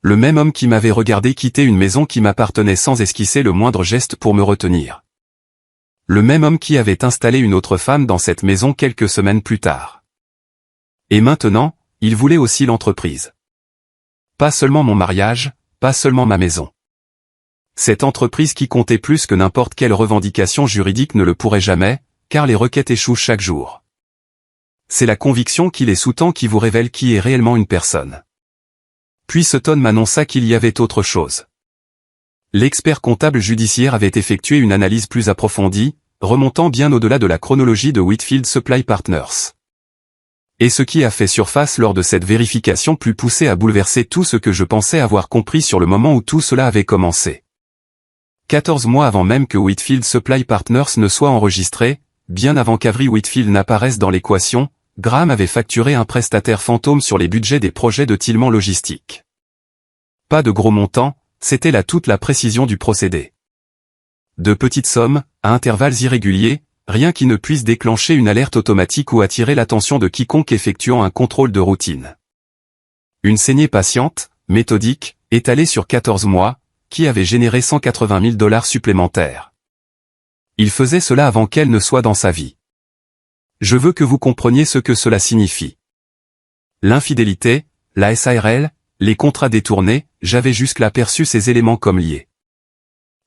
Le même homme qui m'avait regardé quitter une maison qui m'appartenait sans esquisser le moindre geste pour me retenir. Le même homme qui avait installé une autre femme dans cette maison quelques semaines plus tard. Et maintenant, il voulait aussi l'entreprise. Pas seulement mon mariage, pas seulement ma maison. Cette entreprise qui comptait plus que n'importe quelle revendication juridique ne le pourrait jamais, car les requêtes échouent chaque jour. C'est la conviction qui les sous-tend qui vous révèle qui est réellement une personne. Puis Sutton m'annonça qu'il y avait autre chose. L'expert comptable judiciaire avait effectué une analyse plus approfondie, remontant bien au-delà de la chronologie de Whitfield Supply Partners. Et ce qui a fait surface lors de cette vérification plus poussée a bouleversé tout ce que je pensais avoir compris sur le moment où tout cela avait commencé. 14 mois avant même que Whitfield Supply Partners ne soit enregistré, bien avant qu'Avery Whitfield n'apparaisse dans l'équation, Graham avait facturé un prestataire fantôme sur les budgets des projets de Tillman Logistique. Pas de gros montants, c'était là toute la précision du procédé. De petites sommes, à intervalles irréguliers, rien qui ne puisse déclencher une alerte automatique ou attirer l'attention de quiconque effectuant un contrôle de routine. Une saignée patiente, méthodique, étalée sur 14 mois, qui avait généré $180 000 supplémentaires. Il faisait cela avant qu'elle ne soit dans sa vie. Je veux que vous compreniez ce que cela signifie. L'infidélité, la SARL, les contrats détournés, j'avais jusque-là perçu ces éléments comme liés.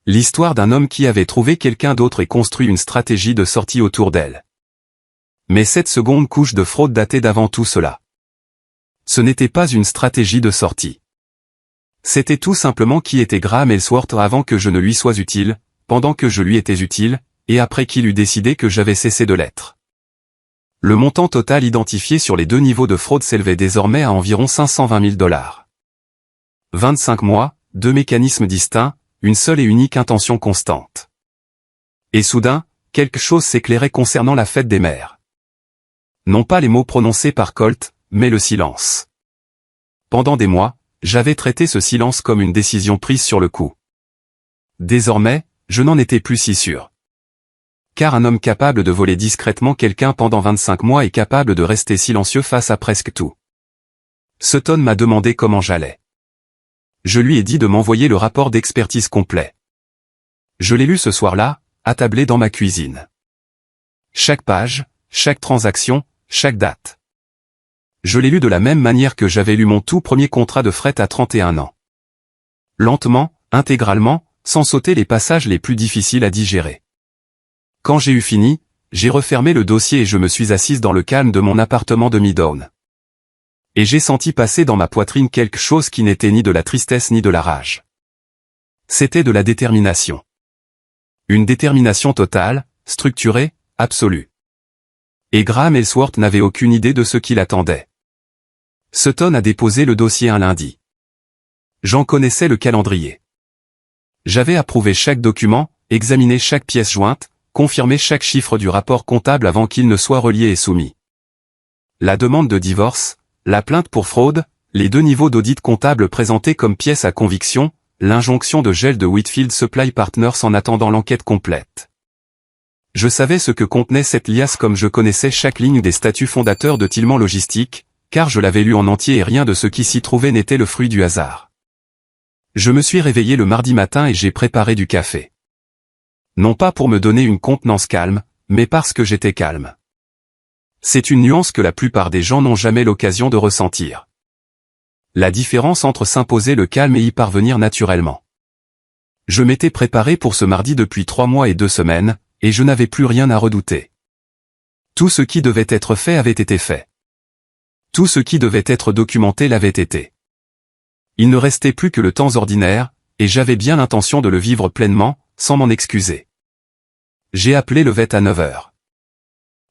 L'histoire d'un homme qui avait trouvé quelqu'un d'autre et construit une stratégie de sortie autour d'elle. Mais cette seconde couche de fraude datait d'avant tout cela. Ce n'était pas une stratégie de sortie. C'était tout simplement qui était Graham Ellsworth avant que je ne lui sois utile, pendant que je lui étais utile, et après qu'il eut décidé que j'avais cessé de l'être. Le montant total identifié sur les 2 niveaux de fraude s'élevait désormais à environ $520 000. 25 mois, 2 mécanismes distincts, une seule et unique intention constante. Et soudain, quelque chose s'éclairait concernant la fête des mères. Non pas les mots prononcés par Colt, mais le silence. Pendant des mois, j'avais traité ce silence comme une décision prise sur le coup. Désormais, je n'en étais plus si sûr. Car un homme capable de voler discrètement quelqu'un pendant 25 mois est capable de rester silencieux face à presque tout. Sutton m'a demandé comment j'allais. Je lui ai dit de m'envoyer le rapport d'expertise complet. Je l'ai lu ce soir-là, attablé dans ma cuisine. Chaque page, chaque transaction, chaque date. Je l'ai lu de la même manière que j'avais lu mon tout premier contrat de fret à 31 ans. Lentement, intégralement, sans sauter les passages les plus difficiles à digérer. Quand j'ai eu fini, j'ai refermé le dossier et je me suis assise dans le calme de mon appartement de Midtown. Et j'ai senti passer dans ma poitrine quelque chose qui n'était ni de la tristesse ni de la rage. C'était de la détermination. Une détermination totale, structurée, absolue. Et Graham Ellsworth n'avait aucune idée de ce qui l'attendait. Sutton a déposé le dossier un lundi. J'en connaissais le calendrier. J'avais approuvé chaque document, examiné chaque pièce jointe, confirmé chaque chiffre du rapport comptable avant qu'il ne soit relié et soumis. La demande de divorce, la plainte pour fraude, les 2 niveaux d'audit comptable présentés comme pièces à conviction, l'injonction de gel de Whitfield Supply Partners en attendant l'enquête complète. Je savais ce que contenait cette liasse comme je connaissais chaque ligne des statuts fondateurs de Tillman Logistique, car je l'avais lu en entier et rien de ce qui s'y trouvait n'était le fruit du hasard. Je me suis réveillé le mardi matin et j'ai préparé du café. Non pas pour me donner une contenance calme, mais parce que j'étais calme. C'est une nuance que la plupart des gens n'ont jamais l'occasion de ressentir. La différence entre s'imposer le calme et y parvenir naturellement. Je m'étais préparé pour ce mardi depuis 3 mois et 2 semaines, et je n'avais plus rien à redouter. Tout ce qui devait être fait avait été fait. Tout ce qui devait être documenté l'avait été. Il ne restait plus que le temps ordinaire, et j'avais bien l'intention de le vivre pleinement, sans m'en excuser. J'ai appelé le vet à 9 heures.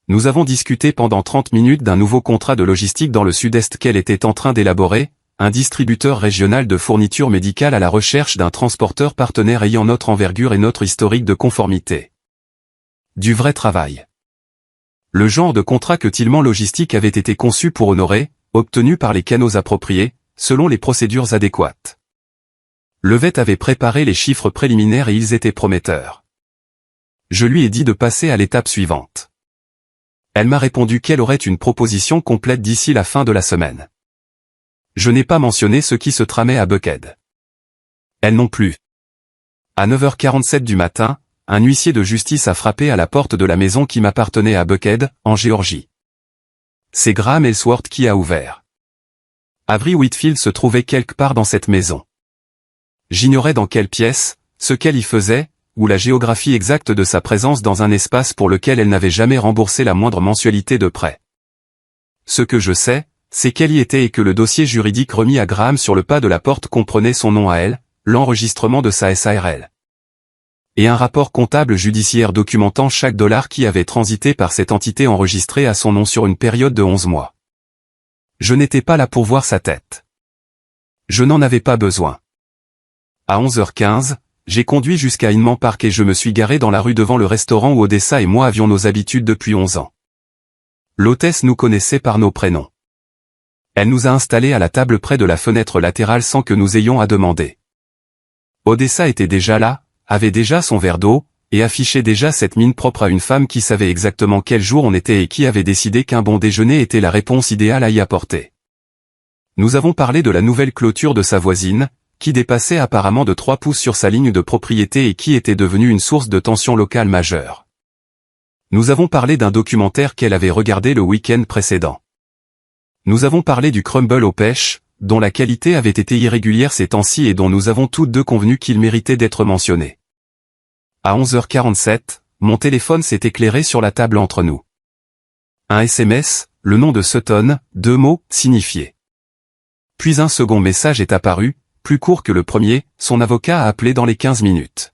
Nous avons discuté pendant 30 minutes d'un nouveau contrat de logistique dans le sud-est qu'elle était en train d'élaborer, un distributeur régional de fournitures médicales à la recherche d'un transporteur partenaire ayant notre envergure et notre historique de conformité. Du vrai travail. Le genre de contrat que Tillman Logistique avait été conçu pour honorer, obtenu par les canaux appropriés, selon les procédures adéquates. Le vet avait préparé les chiffres préliminaires et ils étaient prometteurs. Je lui ai dit de passer à l'étape suivante. Elle m'a répondu qu'elle aurait une proposition complète d'ici la fin de la semaine. Je n'ai pas mentionné ce qui se tramait à Buckhead. Elle non plus. À 9h47 du matin, un huissier de justice a frappé à la porte de la maison qui m'appartenait à Buckhead, en Géorgie. C'est Graham Ellsworth qui a ouvert. Avery Whitfield se trouvait quelque part dans cette maison. J'ignorais dans quelle pièce, ce qu'elle y faisait, ou la géographie exacte de sa présence dans un espace pour lequel elle n'avait jamais remboursé la moindre mensualité de prêt. Ce que je sais, c'est qu'elle y était et que le dossier juridique remis à Graham sur le pas de la porte comprenait son nom à elle, l'enregistrement de sa SARL. Et un rapport comptable judiciaire documentant chaque dollar qui avait transité par cette entité enregistrée à son nom sur une période de 11 mois. Je n'étais pas là pour voir sa tête. Je n'en avais pas besoin. À 11h15, j'ai conduit jusqu'à Inman Park et je me suis garé dans la rue devant le restaurant où Odessa et moi avions nos habitudes depuis 11 ans. L'hôtesse nous connaissait par nos prénoms. Elle nous a installés à la table près de la fenêtre latérale sans que nous ayons à demander. Odessa était déjà là, avait déjà son verre d'eau, et affichait déjà cette mine propre à une femme qui savait exactement quel jour on était et qui avait décidé qu'un bon déjeuner était la réponse idéale à y apporter. Nous avons parlé de la nouvelle clôture de sa voisine, qui dépassait apparemment de 3 pouces sur sa ligne de propriété et qui était devenue une source de tension locale majeure. Nous avons parlé d'un documentaire qu'elle avait regardé le week-end précédent. Nous avons parlé du crumble aux pêches, dont la qualité avait été irrégulière ces temps-ci et dont nous avons toutes deux convenu qu'il méritait d'être mentionné. À 11h47, mon téléphone s'est éclairé sur la table entre nous. Un SMS, le nom de Sutton, 2 mots, signifiés. Puis un second message est apparu, plus court que le premier, son avocat a appelé dans les 15 minutes.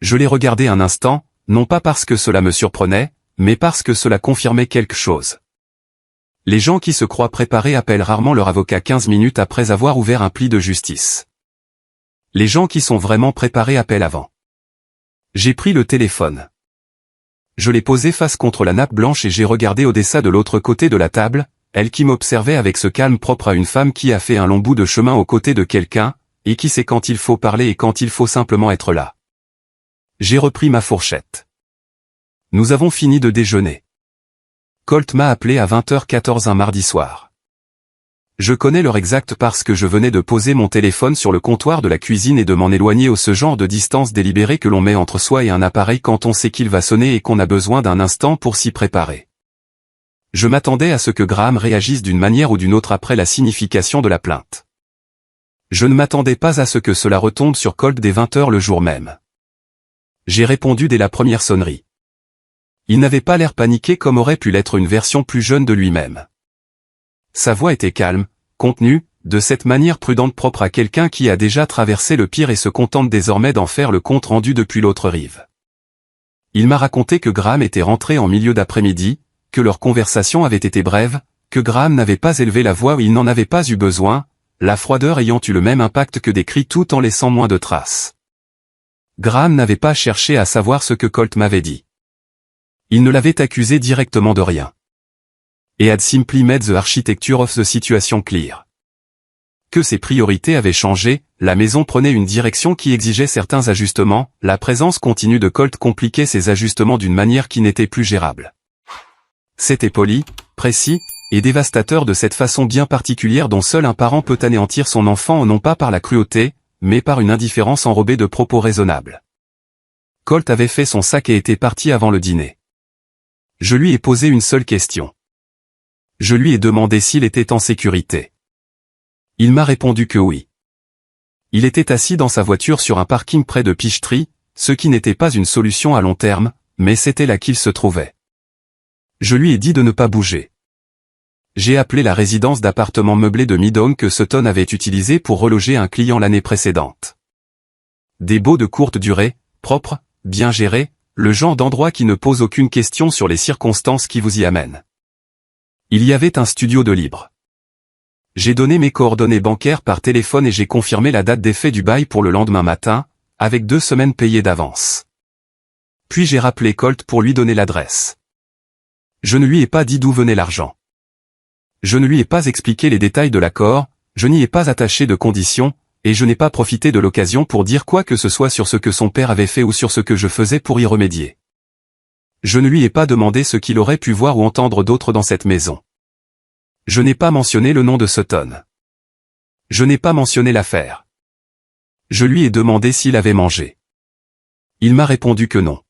Je l'ai regardé un instant, non pas parce que cela me surprenait, mais parce que cela confirmait quelque chose. Les gens qui se croient préparés appellent rarement leur avocat 15 minutes après avoir ouvert un pli de justice. Les gens qui sont vraiment préparés appellent avant. J'ai pris le téléphone. Je l'ai posé face contre la nappe blanche et j'ai regardé Odessa de l'autre côté de la table, elle qui m'observait avec ce calme propre à une femme qui a fait un long bout de chemin aux côtés de quelqu'un, et qui sait quand il faut parler et quand il faut simplement être là. J'ai repris ma fourchette. Nous avons fini de déjeuner. Colt m'a appelé à 20h14 un mardi soir. Je connais l'heure exacte parce que je venais de poser mon téléphone sur le comptoir de la cuisine et de m'en éloigner au ce genre de distance délibérée que l'on met entre soi et un appareil quand on sait qu'il va sonner et qu'on a besoin d'un instant pour s'y préparer. Je m'attendais à ce que Graham réagisse d'une manière ou d'une autre après la signification de la plainte. Je ne m'attendais pas à ce que cela retombe sur Colt dès 20h le jour même. J'ai répondu dès la première sonnerie. Il n'avait pas l'air paniqué comme aurait pu l'être une version plus jeune de lui-même. Sa voix était calme, contenue, de cette manière prudente propre à quelqu'un qui a déjà traversé le pire et se contente désormais d'en faire le compte rendu depuis l'autre rive. Il m'a raconté que Graham était rentré en milieu d'après-midi, que leur conversation avait été brève, que Graham n'avait pas élevé la voix où il n'en avait pas eu besoin, la froideur ayant eu le même impact que des cris tout en laissant moins de traces. Graham n'avait pas cherché à savoir ce que Colt m'avait dit. Il ne l'avait accusé directement de rien. Et had simply made the architecture of the situation clear. que ses priorités avaient changé, la maison prenait une direction qui exigeait certains ajustements, la présence continue de Colt compliquait ces ajustements d'une manière qui n'était plus gérable. C'était poli, précis, et dévastateur de cette façon bien particulière dont seul un parent peut anéantir son enfant non pas par la cruauté, mais par une indifférence enrobée de propos raisonnables. Colt avait fait son sac et était parti avant le dîner. Je lui ai posé une seule question. Je lui ai demandé s'il était en sécurité. Il m'a répondu que oui. Il était assis dans sa voiture sur un parking près de Peachtree, ce qui n'était pas une solution à long terme, mais c'était là qu'il se trouvait. Je lui ai dit de ne pas bouger. J'ai appelé la résidence d'appartements meublés de Midtown que Sutton avait utilisée pour reloger un client l'année précédente. Des baux de courte durée, propres, bien gérés, le genre d'endroit qui ne pose aucune question sur les circonstances qui vous y amènent. Il y avait un studio de libre. J'ai donné mes coordonnées bancaires par téléphone et j'ai confirmé la date d'effet du bail pour le lendemain matin, avec 2 semaines payées d'avance. Puis j'ai rappelé Colt pour lui donner l'adresse. Je ne lui ai pas dit d'où venait l'argent. Je ne lui ai pas expliqué les détails de l'accord, je n'y ai pas attaché de conditions, et je n'ai pas profité de l'occasion pour dire quoi que ce soit sur ce que son père avait fait ou sur ce que je faisais pour y remédier. Je ne lui ai pas demandé ce qu'il aurait pu voir ou entendre d'autre dans cette maison. Je n'ai pas mentionné le nom de Sutton. Je n'ai pas mentionné l'affaire. Je lui ai demandé s'il avait mangé. Il m'a répondu que non.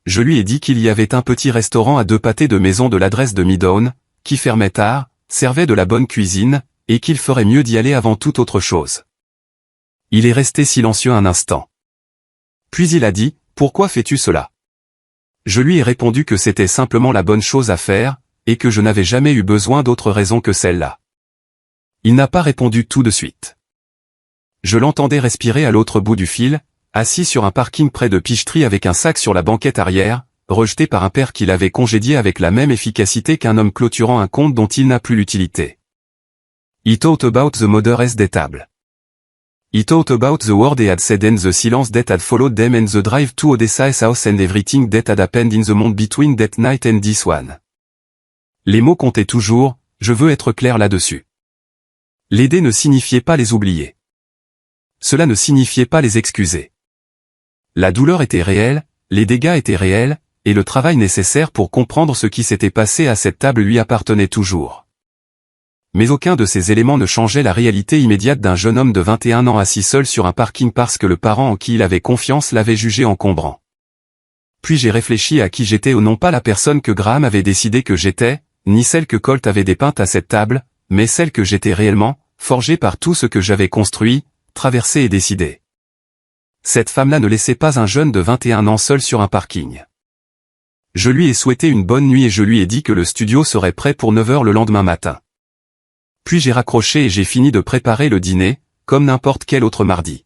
Je lui ai dit qu'il y avait un petit restaurant à 2 pâtés de maison de l'adresse de Midtown, qui fermait tard, servait de la bonne cuisine, et qu'il ferait mieux d'y aller avant toute autre chose. Il est resté silencieux un instant. Puis il a dit, « Pourquoi fais-tu cela ?» Je lui ai répondu que c'était simplement la bonne chose à faire, et que je n'avais jamais eu besoin d'autre raison que celle-là. Il n'a pas répondu tout de suite. Je l'entendais respirer à l'autre bout du fil, assis sur un parking près de Peachtree avec un sac sur la banquette arrière, rejeté par un père qu'il avait congédié avec la même efficacité qu'un homme clôturant un compte dont il n'a plus l'utilité. He thought about the mother's table. He thought about the word he had said and the silence that had followed them and the drive to Odessa's house and everything that had happened in the month between that night and this one. Les mots comptaient toujours, je veux être clair là-dessus. L'aider ne signifiait pas les oublier. Cela ne signifiait pas les excuser. La douleur était réelle, les dégâts étaient réels, et le travail nécessaire pour comprendre ce qui s'était passé à cette table lui appartenait toujours. Mais aucun de ces éléments ne changeait la réalité immédiate d'un jeune homme de 21 ans assis seul sur un parking parce que le parent en qui il avait confiance l'avait jugé encombrant. Puis j'ai réfléchi à qui j'étais ou non pas la personne que Graham avait décidé que j'étais, ni celle que Colt avait dépeinte à cette table, mais celle que j'étais réellement, forgée par tout ce que j'avais construit, traversé et décidé. Cette femme-là ne laissait pas un jeune de 21 ans seul sur un parking. Je lui ai souhaité une bonne nuit et je lui ai dit que le studio serait prêt pour 9 h le lendemain matin. Puis j'ai raccroché et j'ai fini de préparer le dîner, comme n'importe quel autre mardi.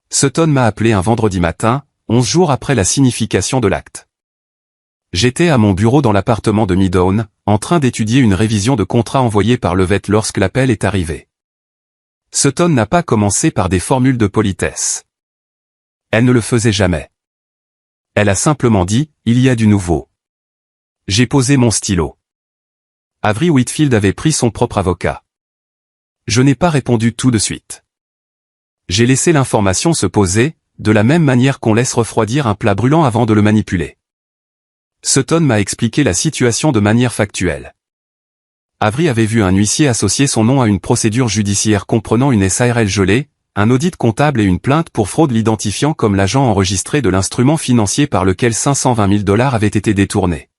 Sutton m'a appelé un vendredi matin, 11 jours après la signification de l'acte. J'étais à mon bureau dans l'appartement de Midtown, en train d'étudier une révision de contrat envoyée par Levette lorsque l'appel est arrivé. Sutton n'a pas commencé par des formules de politesse. Elle ne le faisait jamais. Elle a simplement dit, il y a du nouveau. J'ai posé mon stylo. Avery Whitfield avait pris son propre avocat. Je n'ai pas répondu tout de suite. J'ai laissé l'information se poser, de la même manière qu'on laisse refroidir un plat brûlant avant de le manipuler. Sutton m'a expliqué la situation de manière factuelle. Avery avait vu un huissier associer son nom à une procédure judiciaire comprenant une SARL gelée, un audit comptable et une plainte pour fraude l'identifiant comme l'agent enregistré de l'instrument financier par lequel 520 000 $ avaient été détournés.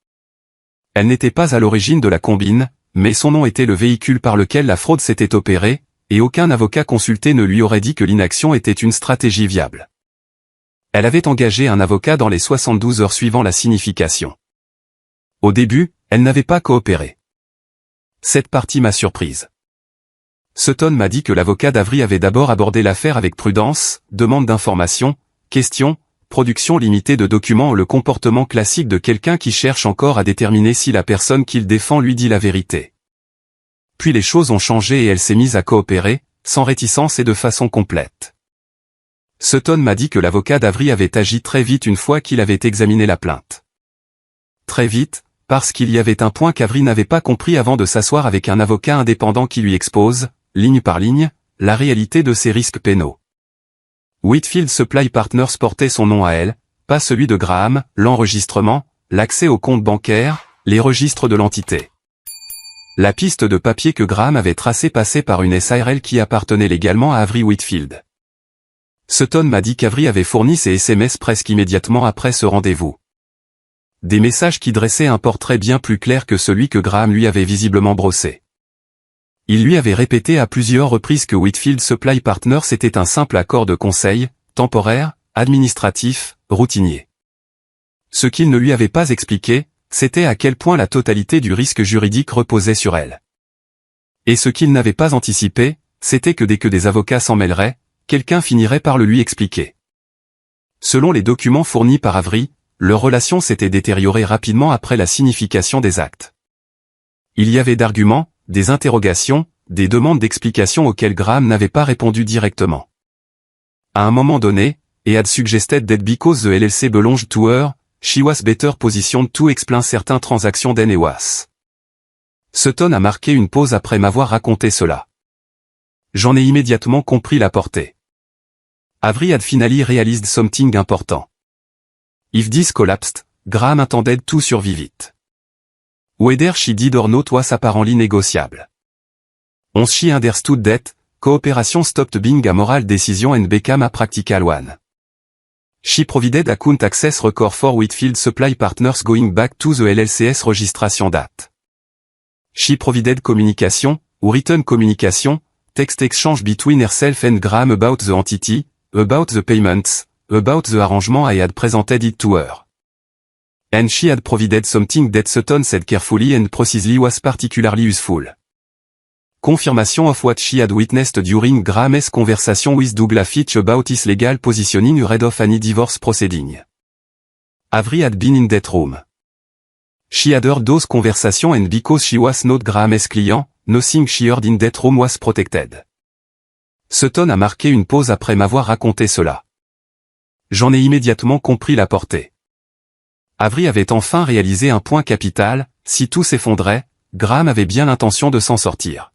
Elle n'était pas à l'origine de la combine, mais son nom était le véhicule par lequel la fraude s'était opérée, et aucun avocat consulté ne lui aurait dit que l'inaction était une stratégie viable. Elle avait engagé un avocat dans les 72 heures suivant la signification. Au début, elle n'avait pas coopéré. Cette partie m'a surprise. Sutton m'a dit que l'avocat d'Avery avait d'abord abordé l'affaire avec prudence, demande d'informations, questions, production limitée de documents, le comportement classique de quelqu'un qui cherche encore à déterminer si la personne qu'il défend lui dit la vérité. Puis les choses ont changé et elle s'est mise à coopérer, sans réticence et de façon complète. Sutton m'a dit que l'avocat d'Avery avait agi très vite une fois qu'il avait examiné la plainte. Très vite, parce qu'il y avait un point qu'Avery n'avait pas compris avant de s'asseoir avec un avocat indépendant qui lui expose, ligne par ligne, la réalité de ses risques pénaux. Whitfield Supply Partners portait son nom à elle, pas celui de Graham, l'enregistrement, l'accès au compte bancaire, les registres de l'entité. La piste de papier que Graham avait tracée passait par une SARL qui appartenait légalement à Avery Whitfield. Sutton m'a dit qu'Avery avait fourni ses SMS presque immédiatement après ce rendez-vous. Des messages qui dressaient un portrait bien plus clair que celui que Graham lui avait visiblement brossé. Il lui avait répété à plusieurs reprises que Whitfield Supply Partners était un simple accord de conseil, temporaire, administratif, routinier. Ce qu'il ne lui avait pas expliqué, c'était à quel point la totalité du risque juridique reposait sur elle. Et ce qu'il n'avait pas anticipé, c'était que dès que des avocats s'en mêleraient, quelqu'un finirait par le lui expliquer. Selon les documents fournis par Avery, leur relation s'était détériorée rapidement après la signification des actes. Il y avait d'arguments, des interrogations, des demandes d'explications auxquelles Graham n'avait pas répondu directement. À un moment donné, he had suggested that because the LLC belonged to her, she was better positioned to explain certaines transactions than he was. Sutton a marqué une pause après m'avoir raconté cela. J'en ai immédiatement compris la portée. Avery had finally realized something important. If this collapsed, Graham intended to survive it. Whether she did or not was apparently négociable. Once she understood that, cooperation stopped being a moral decision and became a practical one. She provided account access record for Whitfield Supply Partners going back to the LLC's registration date. She provided communication, ou written communication, text exchange between herself and Graham about the entity, about the payments, about the arrangement I had presented it to her. And she had provided something that Sutton said carefully and precisely was particularly useful. Confirmation of what she had witnessed during Graham's conversation with Douglas Fitch about his legal positioning ahead of any divorce proceeding. Avery had been in that room. She had heard those conversations and because she was not Graham's client, nothing she heard in that room was protected. Sutton a marqué une pause après m'avoir raconté cela. J'en ai immédiatement compris la portée. Avery avait enfin réalisé un point capital, si tout s'effondrait, Graham avait bien l'intention de s'en sortir.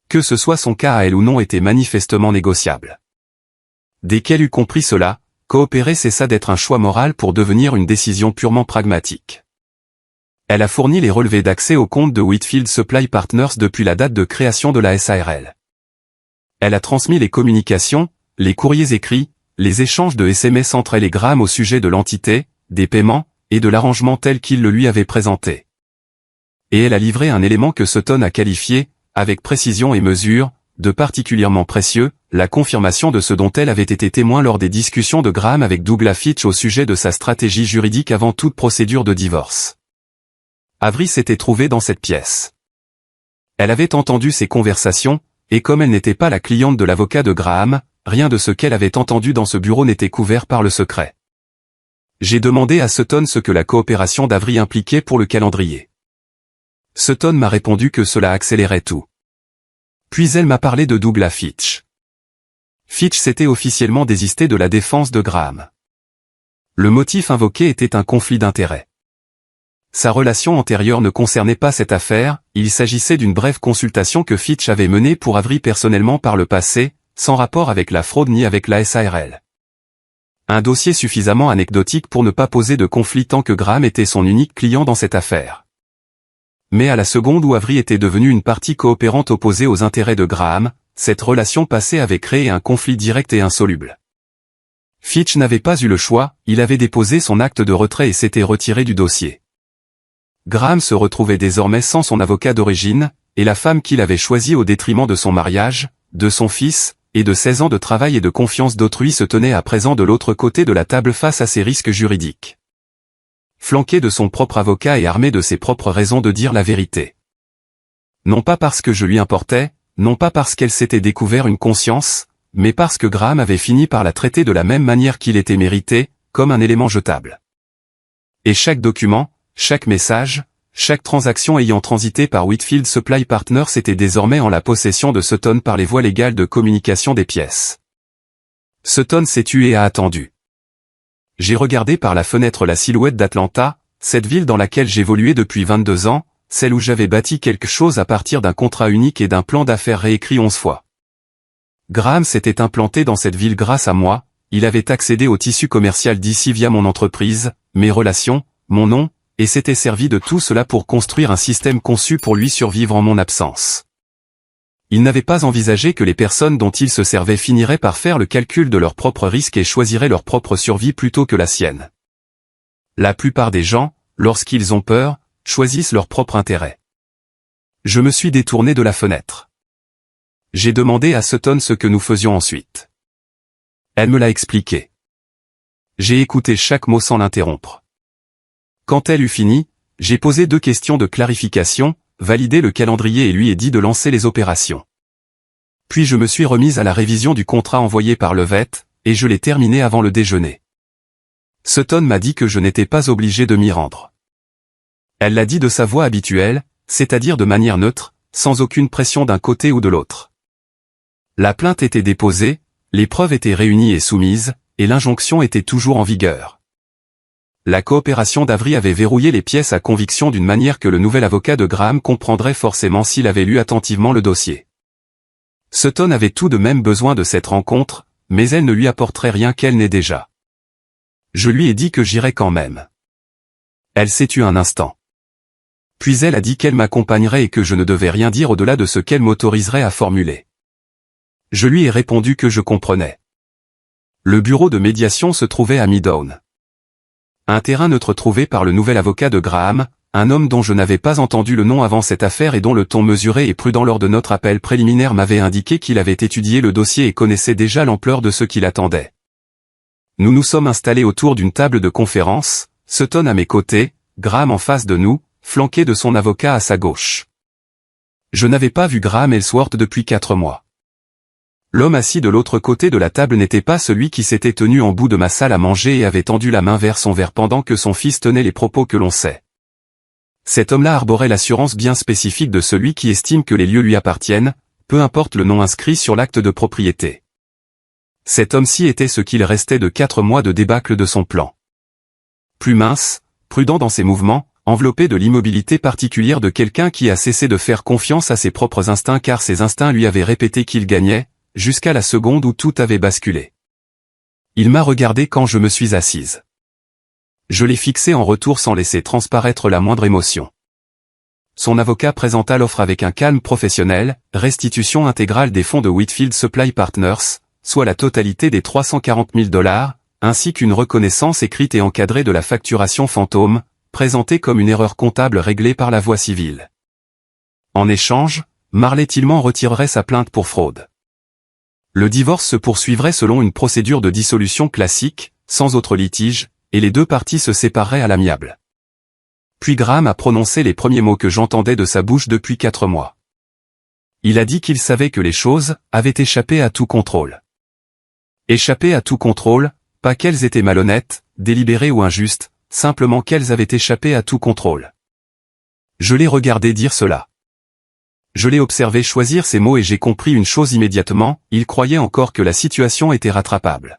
Que ce soit son cas à elle ou non était manifestement négociable. Dès qu'elle eut compris cela, coopérer cessa d'être un choix moral pour devenir une décision purement pragmatique. Elle a fourni les relevés d'accès au compte de Whitfield Supply Partners depuis la date de création de la SARL. Elle a transmis les communications, les courriers écrits, les échanges de SMS entre elle et Graham au sujet de l'entité, des paiements, et de l'arrangement tel qu'il le lui avait présenté. Et elle a livré un élément que Sutton a qualifié, avec précision et mesure, de particulièrement précieux, la confirmation de ce dont elle avait été témoin lors des discussions de Graham avec Douglas Fitch au sujet de sa stratégie juridique avant toute procédure de divorce. Avery s'était trouvée dans cette pièce. Elle avait entendu ces conversations, et comme elle n'était pas la cliente de l'avocat de Graham, rien de ce qu'elle avait entendu dans ce bureau n'était couvert par le secret. J'ai demandé à Sutton ce que la coopération d'Avery impliquait pour le calendrier. Sutton m'a répondu que cela accélérait tout. Puis elle m'a parlé de Douglas Fitch. Fitch s'était officiellement désisté de la défense de Graham. Le motif invoqué était un conflit d'intérêts. Sa relation antérieure ne concernait pas cette affaire, il s'agissait d'une brève consultation que Fitch avait menée pour Avery personnellement par le passé, sans rapport avec la fraude ni avec la SARL. Un dossier suffisamment anecdotique pour ne pas poser de conflit tant que Graham était son unique client dans cette affaire. Mais à la seconde où Avery était devenue une partie coopérante opposée aux intérêts de Graham, cette relation passée avait créé un conflit direct et insoluble. Fitch n'avait pas eu le choix, il avait déposé son acte de retrait et s'était retiré du dossier. Graham se retrouvait désormais sans son avocat d'origine, et la femme qu'il avait choisie au détriment de son mariage, de son fils, et de 16 ans de travail et de confiance d'autrui se tenait à présent de l'autre côté de la table face à ses risques juridiques. Flanqué de son propre avocat et armé de ses propres raisons de dire la vérité. Non pas parce que je lui importais, non pas parce qu'elle s'était découvert une conscience, mais parce que Graham avait fini par la traiter de la même manière qu'il était mérité, comme un élément jetable. Et chaque document, chaque message, chaque transaction ayant transité par Whitfield Supply Partners était désormais en la possession de Sutton par les voies légales de communication des pièces. Sutton s'est tué et a attendu. J'ai regardé par la fenêtre la silhouette d'Atlanta, cette ville dans laquelle j'évoluais depuis 22 ans, celle où j'avais bâti quelque chose à partir d'un contrat unique et d'un plan d'affaires réécrit 11 fois. Graham s'était implanté dans cette ville grâce à moi, il avait accédé au tissu commercial d'ici via mon entreprise, mes relations, mon nom, et s'était servi de tout cela pour construire un système conçu pour lui survivre en mon absence. Il n'avait pas envisagé que les personnes dont il se servait finiraient par faire le calcul de leurs propres risques et choisiraient leur propre survie plutôt que la sienne. La plupart des gens, lorsqu'ils ont peur, choisissent leur propre intérêt. Je me suis détourné de la fenêtre. J'ai demandé à Sutton ce que nous faisions ensuite. Elle me l'a expliqué. J'ai écouté chaque mot sans l'interrompre. Quand elle eut fini, j'ai posé 2 questions de clarification, validé le calendrier et lui ai dit de lancer les opérations. Puis je me suis remise à la révision du contrat envoyé par Levitt, et je l'ai terminé avant le déjeuner. Sutton m'a dit que je n'étais pas obligé de m'y rendre. Elle l'a dit de sa voix habituelle, c'est-à-dire de manière neutre, sans aucune pression d'un côté ou de l'autre. La plainte était déposée, les preuves étaient réunies et soumises, et l'injonction était toujours en vigueur. La coopération d'Avery avait verrouillé les pièces à conviction d'une manière que le nouvel avocat de Graham comprendrait forcément s'il avait lu attentivement le dossier. Sutton avait tout de même besoin de cette rencontre, mais elle ne lui apporterait rien qu'elle n'ait déjà. Je lui ai dit que j'irais quand même. Elle s'est tue un instant. Puis elle a dit qu'elle m'accompagnerait et que je ne devais rien dire au-delà de ce qu'elle m'autoriserait à formuler. Je lui ai répondu que je comprenais. Le bureau de médiation se trouvait à Midtown. Un terrain neutre trouvé par le nouvel avocat de Graham, un homme dont je n'avais pas entendu le nom avant cette affaire et dont le ton mesuré et prudent lors de notre appel préliminaire m'avait indiqué qu'il avait étudié le dossier et connaissait déjà l'ampleur de ce qui l'attendait. Nous nous sommes installés autour d'une table de conférence, Sutton à mes côtés, Graham en face de nous, flanqué de son avocat à sa gauche. Je n'avais pas vu Graham Ellsworth depuis 4 mois. L'homme assis de l'autre côté de la table n'était pas celui qui s'était tenu en bout de ma salle à manger et avait tendu la main vers son verre pendant que son fils tenait les propos que l'on sait. Cet homme-là arborait l'assurance bien spécifique de celui qui estime que les lieux lui appartiennent, peu importe le nom inscrit sur l'acte de propriété. Cet homme-ci était ce qu'il restait de 4 mois de débâcle de son plan. Plus mince, prudent dans ses mouvements, enveloppé de l'immobilité particulière de quelqu'un qui a cessé de faire confiance à ses propres instincts car ses instincts lui avaient répété qu'il gagnait, jusqu'à la seconde où tout avait basculé. Il m'a regardé quand je me suis assise. Je l'ai fixé en retour sans laisser transparaître la moindre émotion. Son avocat présenta l'offre avec un calme professionnel, restitution intégrale des fonds de Whitfield Supply Partners, soit la totalité des $340 000, ainsi qu'une reconnaissance écrite et encadrée de la facturation fantôme, présentée comme une erreur comptable réglée par la voie civile. En échange, Marley Tillman retirerait sa plainte pour fraude. Le divorce se poursuivrait selon une procédure de dissolution classique, sans autre litige, et les 2 parties se sépareraient à l'amiable. Puis Graham a prononcé les premiers mots que j'entendais de sa bouche depuis 4 mois. Il a dit qu'il savait que les choses avaient échappé à tout contrôle. Échappé à tout contrôle, pas qu'elles étaient malhonnêtes, délibérées ou injustes, simplement qu'elles avaient échappé à tout contrôle. Je l'ai regardé dire cela. Je l'ai observé choisir ces mots et j'ai compris une chose immédiatement, il croyait encore que la situation était rattrapable.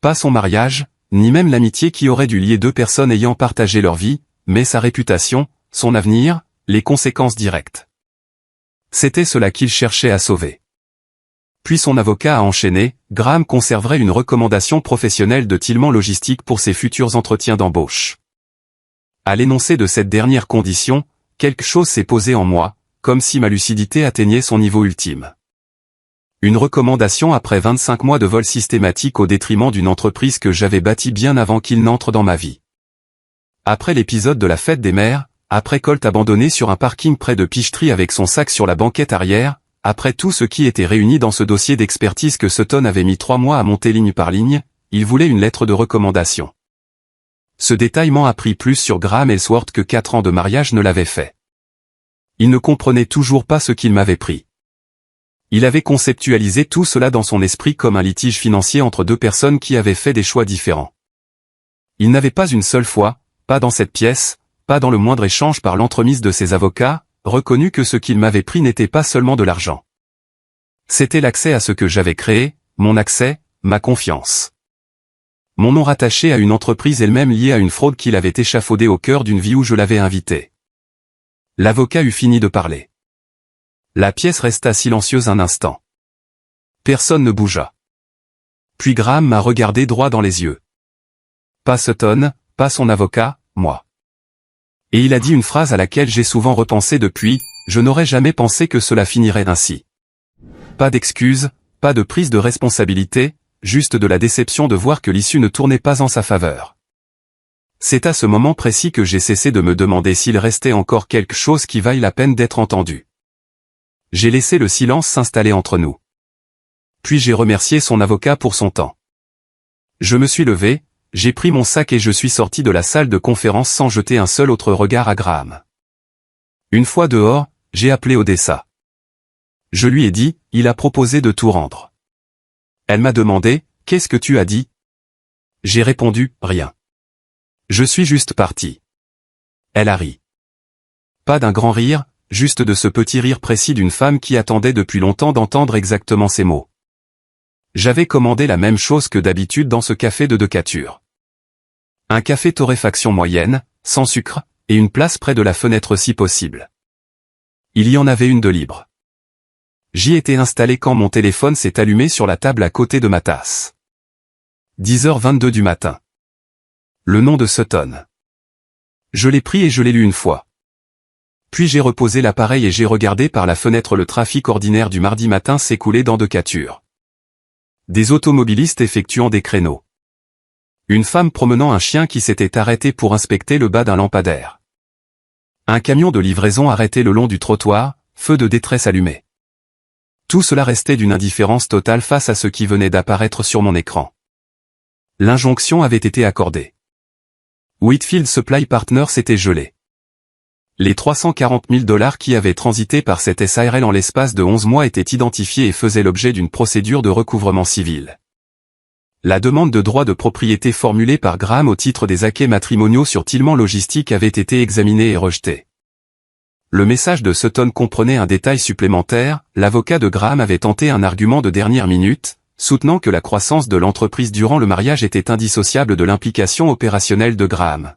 Pas son mariage, ni même l'amitié qui aurait dû lier 2 personnes ayant partagé leur vie, mais sa réputation, son avenir, les conséquences directes. C'était cela qu'il cherchait à sauver. Puis son avocat a enchaîné, Graham conserverait une recommandation professionnelle de Tillman Logistique pour ses futurs entretiens d'embauche. À l'énoncé de cette dernière condition, quelque chose s'est posé en moi, comme si ma lucidité atteignait son niveau ultime. Une recommandation après 25 mois de vol systématique au détriment d'une entreprise que j'avais bâtie bien avant qu'il n'entre dans ma vie. Après l'épisode de la fête des mères, après Colt abandonné sur un parking près de Peachtree avec son sac sur la banquette arrière, après tout ce qui était réuni dans ce dossier d'expertise que Sutton avait mis 3 mois à monter ligne par ligne, il voulait une lettre de recommandation. Ce détaillement a pris plus sur Graham Ellsworth que 4 ans de mariage ne l'avait fait. Il ne comprenait toujours pas ce qu'il m'avait pris. Il avait conceptualisé tout cela dans son esprit comme un litige financier entre 2 personnes qui avaient fait des choix différents. Il n'avait pas une seule fois, pas dans cette pièce, pas dans le moindre échange par l'entremise de ses avocats, reconnu que ce qu'il m'avait pris n'était pas seulement de l'argent. C'était l'accès à ce que j'avais créé, mon accès, ma confiance. Mon nom rattaché à une entreprise elle-même liée à une fraude qu'il avait échafaudée au cœur d'une vie où je l'avais invité. L'avocat eut fini de parler. La pièce resta silencieuse un instant. Personne ne bougea. Puis Graham m'a regardé droit dans les yeux. Pas Sutton, pas son avocat, moi. Et il a dit une phrase à laquelle j'ai souvent repensé depuis, je n'aurais jamais pensé que cela finirait ainsi. Pas d'excuses, pas de prise de responsabilité, juste de la déception de voir que l'issue ne tournait pas en sa faveur. C'est à ce moment précis que j'ai cessé de me demander s'il restait encore quelque chose qui vaille la peine d'être entendu. J'ai laissé le silence s'installer entre nous. Puis j'ai remercié son avocat pour son temps. Je me suis levé, j'ai pris mon sac et je suis sorti de la salle de conférence sans jeter un seul autre regard à Graham. Une fois dehors, j'ai appelé Odessa. Je lui ai dit, il a proposé de tout rendre. Elle m'a demandé, qu'est-ce que tu as dit? J'ai répondu, rien. Je suis juste parti. Elle a ri. Pas d'un grand rire, juste de ce petit rire précis d'une femme qui attendait depuis longtemps d'entendre exactement ces mots. J'avais commandé la même chose que d'habitude dans ce café de Decatur. Un café torréfaction moyenne, sans sucre, et une place près de la fenêtre si possible. Il y en avait une de libre. J'y étais installé quand mon téléphone s'est allumé sur la table à côté de ma tasse. 10h22 du matin. Le nom de Sutton. Je l'ai pris et je l'ai lu une fois. Puis j'ai reposé l'appareil et j'ai regardé par la fenêtre le trafic ordinaire du mardi matin s'écouler dans Decatur. Des automobilistes effectuant des créneaux. Une femme promenant un chien qui s'était arrêté pour inspecter le bas d'un lampadaire. Un camion de livraison arrêté le long du trottoir, feu de détresse allumé. Tout cela restait d'une indifférence totale face à ce qui venait d'apparaître sur mon écran. L'injonction avait été accordée. Whitfield Supply Partners s'était gelé. Les 340 000 $ qui avaient transité par cette SARL en l'espace de 11 mois étaient identifiés et faisaient l'objet d'une procédure de recouvrement civil. La demande de droit de propriété formulée par Graham au titre des acquêts matrimoniaux sur Tillman Logistique avait été examinée et rejetée. Le message de Sutton comprenait un détail supplémentaire, l'avocat de Graham avait tenté un argument de dernière minute, soutenant que la croissance de l'entreprise durant le mariage était indissociable de l'implication opérationnelle de Graham.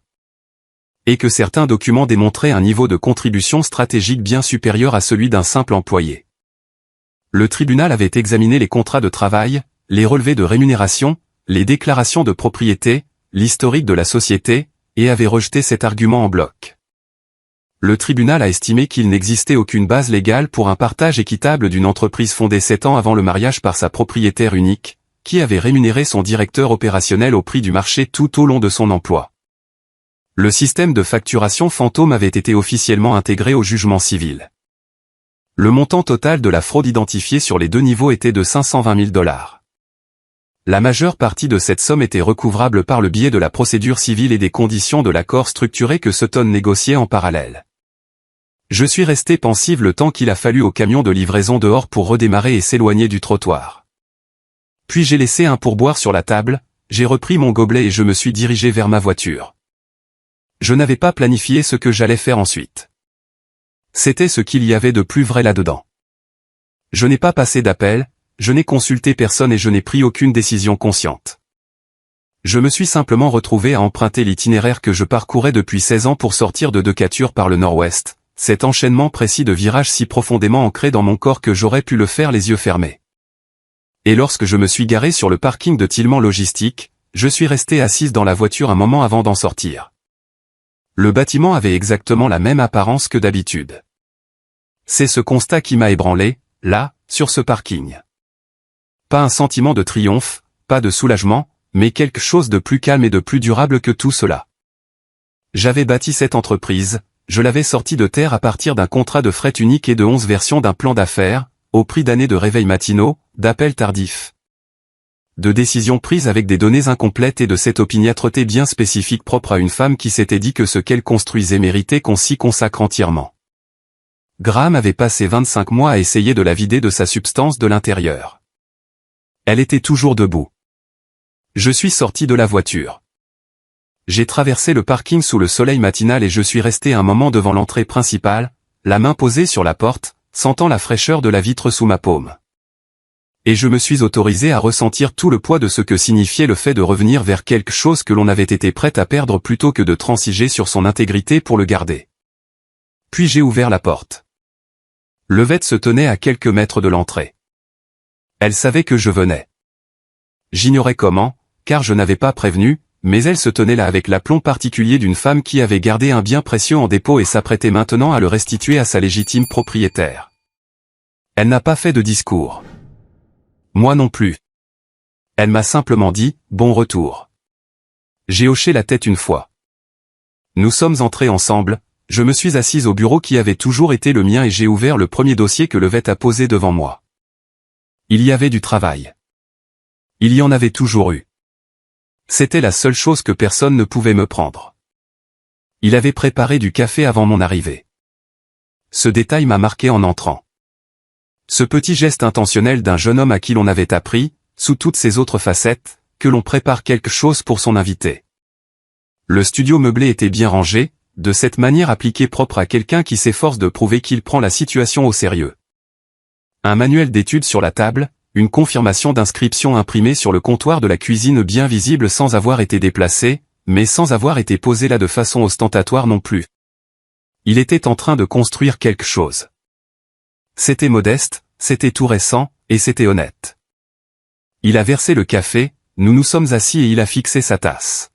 Et que certains documents démontraient un niveau de contribution stratégique bien supérieur à celui d'un simple employé. Le tribunal avait examiné les contrats de travail, les relevés de rémunération, les déclarations de propriété, l'historique de la société, et avait rejeté cet argument en bloc. Le tribunal a estimé qu'il n'existait aucune base légale pour un partage équitable d'une entreprise fondée 7 ans avant le mariage par sa propriétaire unique, qui avait rémunéré son directeur opérationnel au prix du marché tout au long de son emploi. Le système de facturation fantôme avait été officiellement intégré au jugement civil. Le montant total de la fraude identifiée sur les deux niveaux était de 520 000 $. La majeure partie de cette somme était recouvrable par le biais de la procédure civile et des conditions de l'accord structuré que Sutton négociait en parallèle. Je suis resté pensive le temps qu'il a fallu au camion de livraison dehors pour redémarrer et s'éloigner du trottoir. Puis j'ai laissé un pourboire sur la table, j'ai repris mon gobelet et je me suis dirigé vers ma voiture. Je n'avais pas planifié ce que j'allais faire ensuite. C'était ce qu'il y avait de plus vrai là-dedans. Je n'ai pas passé d'appel, je n'ai consulté personne et je n'ai pris aucune décision consciente. Je me suis simplement retrouvé à emprunter l'itinéraire que je parcourais depuis 16 ans pour sortir de Decatur par le nord-ouest, cet enchaînement précis de virages si profondément ancré dans mon corps que j'aurais pu le faire les yeux fermés. Et lorsque je me suis garé sur le parking de Tillman Logistique, je suis resté assise dans la voiture un moment avant d'en sortir. Le bâtiment avait exactement la même apparence que d'habitude. C'est ce constat qui m'a ébranlé, là, sur ce parking. Pas un sentiment de triomphe, pas de soulagement, mais quelque chose de plus calme et de plus durable que tout cela. J'avais bâti cette entreprise, je l'avais sortie de terre à partir d'un contrat de fret unique et de 11 versions d'un plan d'affaires, au prix d'années de réveils matinaux, d'appels tardifs. De décisions prises avec des données incomplètes et de cette opiniâtreté bien spécifique propre à une femme qui s'était dit que ce qu'elle construisait méritait qu'on s'y consacre entièrement. Graham avait passé 25 mois à essayer de la vider de sa substance de l'intérieur. Elle était toujours debout. Je suis sorti de la voiture. J'ai traversé le parking sous le soleil matinal et je suis resté un moment devant l'entrée principale, la main posée sur la porte, sentant la fraîcheur de la vitre sous ma paume. Et je me suis autorisé à ressentir tout le poids de ce que signifiait le fait de revenir vers quelque chose que l'on avait été prêt à perdre plutôt que de transiger sur son intégrité pour le garder. Puis j'ai ouvert la porte. Levette se tenait à quelques mètres de l'entrée. Elle savait que je venais. J'ignorais comment, car je n'avais pas prévenu, mais elle se tenait là avec l'aplomb particulier d'une femme qui avait gardé un bien précieux en dépôt et s'apprêtait maintenant à le restituer à sa légitime propriétaire. Elle n'a pas fait de discours. Moi non plus. Elle m'a simplement dit « Bon retour ». J'ai hoché la tête une fois. Nous sommes entrés ensemble, je me suis assise au bureau qui avait toujours été le mien et j'ai ouvert le premier dossier que Levette a posé devant moi. Il y avait du travail. Il y en avait toujours eu. C'était la seule chose que personne ne pouvait me prendre. Il avait préparé du café avant mon arrivée. Ce détail m'a marqué en entrant. Ce petit geste intentionnel d'un jeune homme à qui l'on avait appris, sous toutes ses autres facettes, que l'on prépare quelque chose pour son invité. Le studio meublé était bien rangé, de cette manière appliquée propre à quelqu'un qui s'efforce de prouver qu'il prend la situation au sérieux. Un manuel d'études sur la table, une confirmation d'inscription imprimée sur le comptoir de la cuisine bien visible sans avoir été déplacée, mais sans avoir été posée là de façon ostentatoire non plus. Il était en train de construire quelque chose. C'était modeste, c'était tout récent, et c'était honnête. Il a versé le café, nous nous sommes assis et il a fixé sa tasse.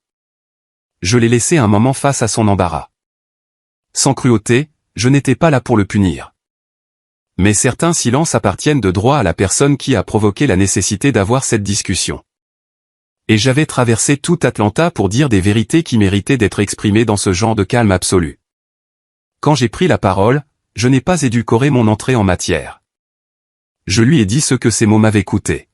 Je l'ai laissé un moment face à son embarras. Sans cruauté, je n'étais pas là pour le punir. Mais certains silences appartiennent de droit à la personne qui a provoqué la nécessité d'avoir cette discussion. Et j'avais traversé tout Atlanta pour dire des vérités qui méritaient d'être exprimées dans ce genre de calme absolu. Quand j'ai pris la parole, je n'ai pas édulcoré mon entrée en matière. Je lui ai dit ce que ces mots m'avaient coûté.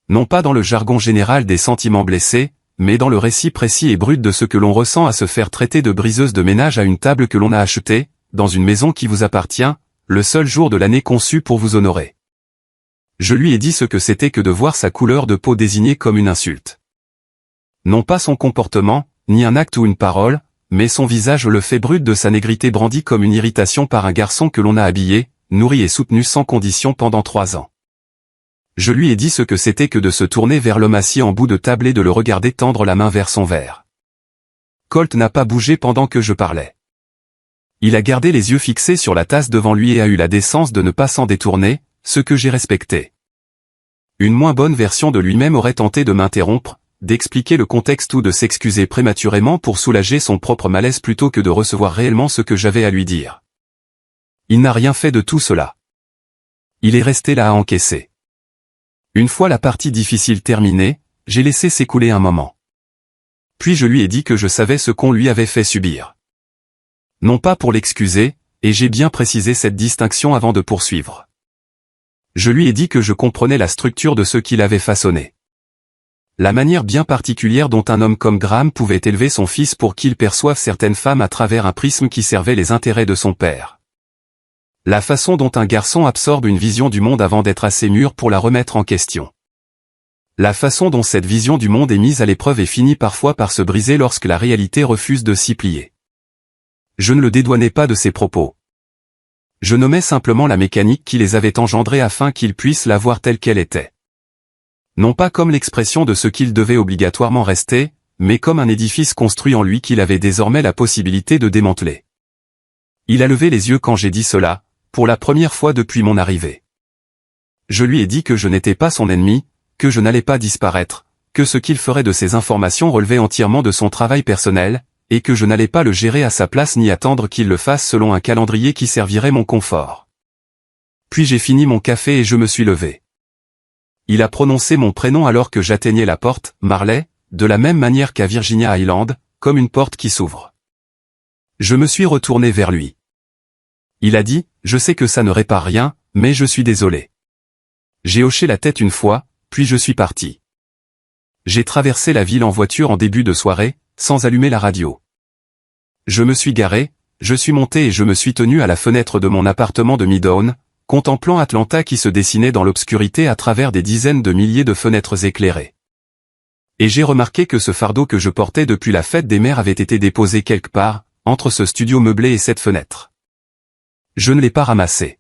Non pas dans le jargon général des sentiments blessés, mais dans le récit précis et brut de ce que l'on ressent à se faire traiter de briseuse de ménage à une table que l'on a achetée, dans une maison qui vous appartient, le seul jour de l'année conçu pour vous honorer. Je lui ai dit ce que c'était que de voir sa couleur de peau désignée comme une insulte. Non pas son comportement, ni un acte ou une parole, mais son visage le fait brut de sa négrité brandi comme une irritation par un garçon que l'on a habillé, nourri et soutenu sans condition pendant 3 ans. Je lui ai dit ce que c'était que de se tourner vers l'homme assis en bout de table et de le regarder tendre la main vers son verre. Colt n'a pas bougé pendant que je parlais. Il a gardé les yeux fixés sur la tasse devant lui et a eu la décence de ne pas s'en détourner, ce que j'ai respecté. Une moins bonne version de lui-même aurait tenté de m'interrompre, d'expliquer le contexte ou de s'excuser prématurément pour soulager son propre malaise plutôt que de recevoir réellement ce que j'avais à lui dire. Il n'a rien fait de tout cela. Il est resté là à encaisser. Une fois la partie difficile terminée, j'ai laissé s'écouler un moment. Puis je lui ai dit que je savais ce qu'on lui avait fait subir. Non pas pour l'excuser, et j'ai bien précisé cette distinction avant de poursuivre. Je lui ai dit que je comprenais la structure de ce qu'il avait façonné. La manière bien particulière dont un homme comme Graham pouvait élever son fils pour qu'il perçoive certaines femmes à travers un prisme qui servait les intérêts de son père. La façon dont un garçon absorbe une vision du monde avant d'être assez mûr pour la remettre en question. La façon dont cette vision du monde est mise à l'épreuve et finit parfois par se briser lorsque la réalité refuse de s'y plier. Je ne le dédouanais pas de ses propos. Je nommais simplement la mécanique qui les avait engendrés afin qu'il puisse la voir telle qu'elle était. Non pas comme l'expression de ce qu'il devait obligatoirement rester, mais comme un édifice construit en lui qu'il avait désormais la possibilité de démanteler. Il a levé les yeux quand j'ai dit cela, pour la première fois depuis mon arrivée. Je lui ai dit que je n'étais pas son ennemi, que je n'allais pas disparaître, que ce qu'il ferait de ces informations relevait entièrement de son travail personnel, et que je n'allais pas le gérer à sa place ni attendre qu'il le fasse selon un calendrier qui servirait mon confort. Puis j'ai fini mon café et je me suis levé. Il a prononcé mon prénom alors que j'atteignais la porte, Marley, de la même manière qu'à Virginia Island, comme une porte qui s'ouvre. Je me suis retourné vers lui. Il a dit, « Je sais que ça ne répare rien, mais je suis désolé. » J'ai hoché la tête une fois, puis je suis parti. J'ai traversé la ville en voiture en début de soirée, sans allumer la radio. Je me suis garé, je suis monté et je me suis tenu à la fenêtre de mon appartement de Midtown, contemplant Atlanta qui se dessinait dans l'obscurité à travers des dizaines de milliers de fenêtres éclairées. Et j'ai remarqué que ce fardeau que je portais depuis la fête des mères avait été déposé quelque part, entre ce studio meublé et cette fenêtre. Je ne l'ai pas ramassé.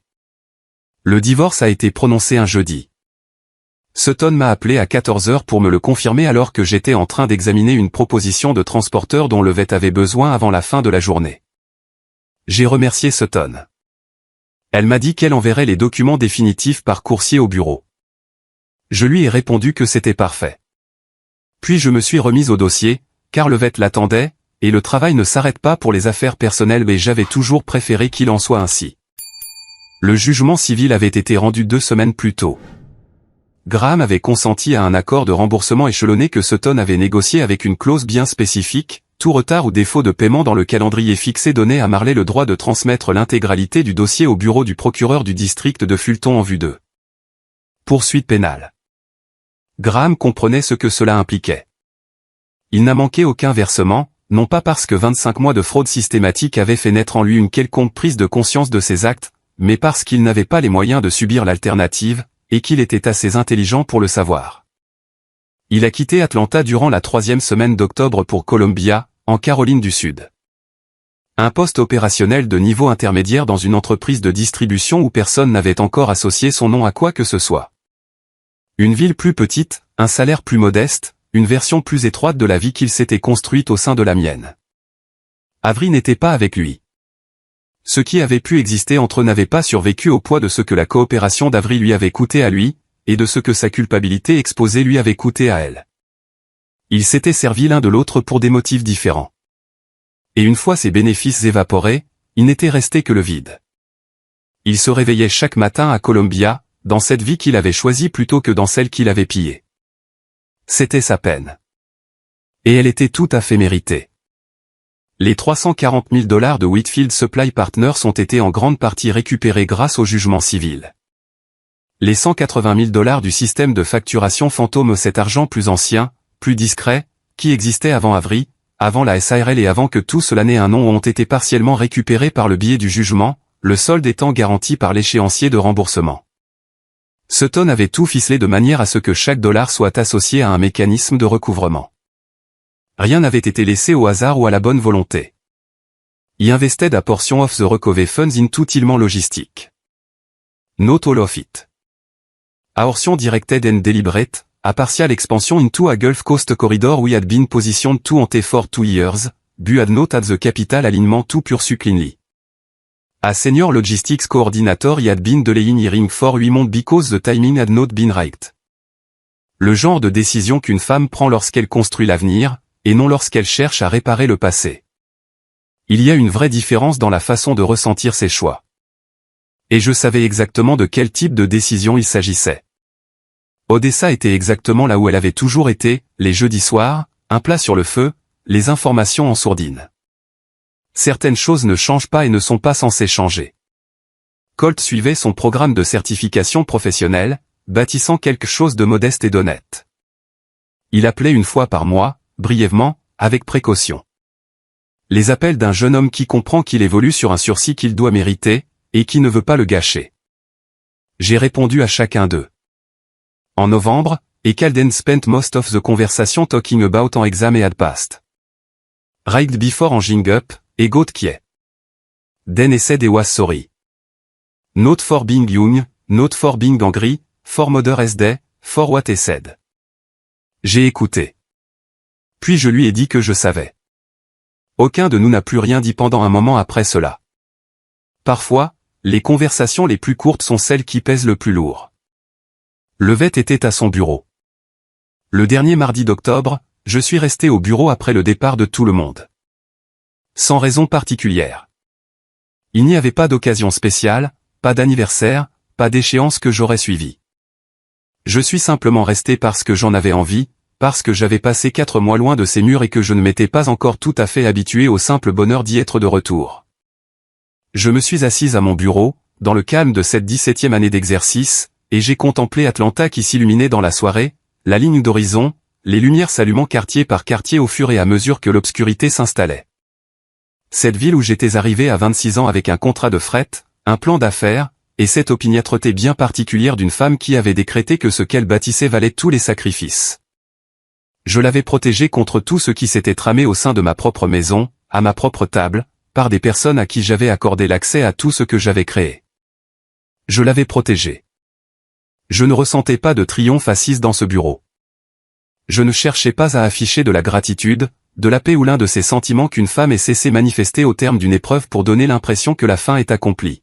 Le divorce a été prononcé un jeudi. Sutton m'a appelé à 14 h pour me le confirmer alors que j'étais en train d'examiner une proposition de transporteur dont Levette avait besoin avant la fin de la journée. J'ai remercié Sutton. Elle m'a dit qu'elle enverrait les documents définitifs par coursier au bureau. Je lui ai répondu que c'était parfait. Puis je me suis remise au dossier, car le vet l'attendait, et le travail ne s'arrête pas pour les affaires personnelles mais j'avais toujours préféré qu'il en soit ainsi. Le jugement civil avait été rendu 2 semaines plus tôt. Graham avait consenti à un accord de remboursement échelonné que Sutton avait négocié avec une clause bien spécifique, tout retard ou défaut de paiement dans le calendrier fixé donnait à Marley le droit de transmettre l'intégralité du dossier au bureau du procureur du district de Fulton en vue de poursuite pénale. Graham comprenait ce que cela impliquait. Il n'a manqué aucun versement, non pas parce que 25 mois de fraude systématique avaient fait naître en lui une quelconque prise de conscience de ses actes, mais parce qu'il n'avait pas les moyens de subir l'alternative, et qu'il était assez intelligent pour le savoir. Il a quitté Atlanta durant la 3e semaine d'octobre pour Columbia, en Caroline du Sud. Un poste opérationnel de niveau intermédiaire dans une entreprise de distribution où personne n'avait encore associé son nom à quoi que ce soit. Une ville plus petite, un salaire plus modeste, une version plus étroite de la vie qu'il s'était construite au sein de la mienne. Avery n'était pas avec lui. Ce qui avait pu exister entre eux n'avait pas survécu au poids de ce que la coopération d'Avery lui avait coûté à lui, et de ce que sa culpabilité exposée lui avait coûté à elle. Ils s'étaient servis l'un de l'autre pour des motifs différents. Et une fois ses bénéfices évaporés, il n'était resté que le vide. Il se réveillait chaque matin à Columbia, dans cette vie qu'il avait choisie plutôt que dans celle qu'il avait pillée. C'était sa peine. Et elle était tout à fait méritée. Les 340 000 $ de Whitfield Supply Partners ont été en grande partie récupérés grâce au jugement civil. Les 180 000 $ du système de facturation fantôme, cet argent plus ancien, plus discret, qui existait avant Avery, avant la SARL et avant que tout cela n'ait un nom, ont été partiellement récupérés par le biais du jugement, le solde étant garanti par l'échéancier de remboursement. Sutton avait tout ficelé de manière à ce que chaque dollar soit associé à un mécanisme de recouvrement. Rien n'avait été laissé au hasard ou à la bonne volonté. He invested a portion of the recovery funds into Tillman Logistics. Not all of it. A portion directed and deliberate, a partial expansion into a Gulf Coast corridor we had been positioned to ante for 2 years, but had not had the capital alignment to pursue cleanly. A senior logistics coordinator he had been delaying hiring for 8 months because the timing had not been right. Le genre de décision qu'une femme prend lorsqu'elle construit l'avenir, et non lorsqu'elle cherche à réparer le passé. Il y a une vraie différence dans la façon de ressentir ses choix. Et je savais exactement de quel type de décision il s'agissait. Odessa était exactement là où elle avait toujours été, les jeudis soirs, un plat sur le feu, les informations en sourdine. Certaines choses ne changent pas et ne sont pas censées changer. Colt suivait son programme de certification professionnelle, bâtissant quelque chose de modeste et d'honnête. Il appelait une fois par mois, brièvement, avec précaution. Les appels d'un jeune homme qui comprend qu'il évolue sur un sursis qu'il doit mériter, et qui ne veut pas le gâcher. J'ai répondu à chacun d'eux. En novembre, et Calden spent most of the conversation talking about an exam he had passed. Right before hanging up, et got quiet. Then he said he was sorry. Not for being young, not for being angry, for Mother's Day, for what he said. J'ai écouté. Puis je lui ai dit que je savais. Aucun de nous n'a plus rien dit pendant un moment après cela. Parfois, les conversations les plus courtes sont celles qui pèsent le plus lourd. Le vet était à son bureau. Le dernier mardi d'octobre, je suis resté au bureau après le départ de tout le monde. Sans raison particulière. Il n'y avait pas d'occasion spéciale, pas d'anniversaire, pas d'échéance que j'aurais suivie. Je suis simplement resté parce que j'en avais envie, parce que j'avais passé 4 mois loin de ces murs et que je ne m'étais pas encore tout à fait habitué au simple bonheur d'y être de retour. Je me suis assise à mon bureau, dans le calme de cette 17e année d'exercice, et j'ai contemplé Atlanta qui s'illuminait dans la soirée, la ligne d'horizon, les lumières s'allumant quartier par quartier au fur et à mesure que l'obscurité s'installait. Cette ville où j'étais arrivé à 26 ans avec un contrat de fret, un plan d'affaires, et cette opiniâtreté bien particulière d'une femme qui avait décrété que ce qu'elle bâtissait valait tous les sacrifices. Je l'avais protégée contre tout ce qui s'était tramé au sein de ma propre maison, à ma propre table, par des personnes à qui j'avais accordé l'accès à tout ce que j'avais créé. Je l'avais protégée. Je ne ressentais pas de triomphe assise dans ce bureau. Je ne cherchais pas à afficher de la gratitude, de la paix ou l'un de ces sentiments qu'une femme ait cessé manifester au terme d'une épreuve pour donner l'impression que la fin est accomplie.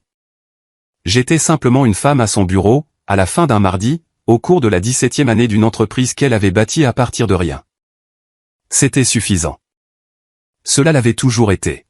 J'étais simplement une femme à son bureau, à la fin d'un mardi, au cours de la 17e année d'une entreprise qu'elle avait bâtie à partir de rien. C'était suffisant. Cela l'avait toujours été.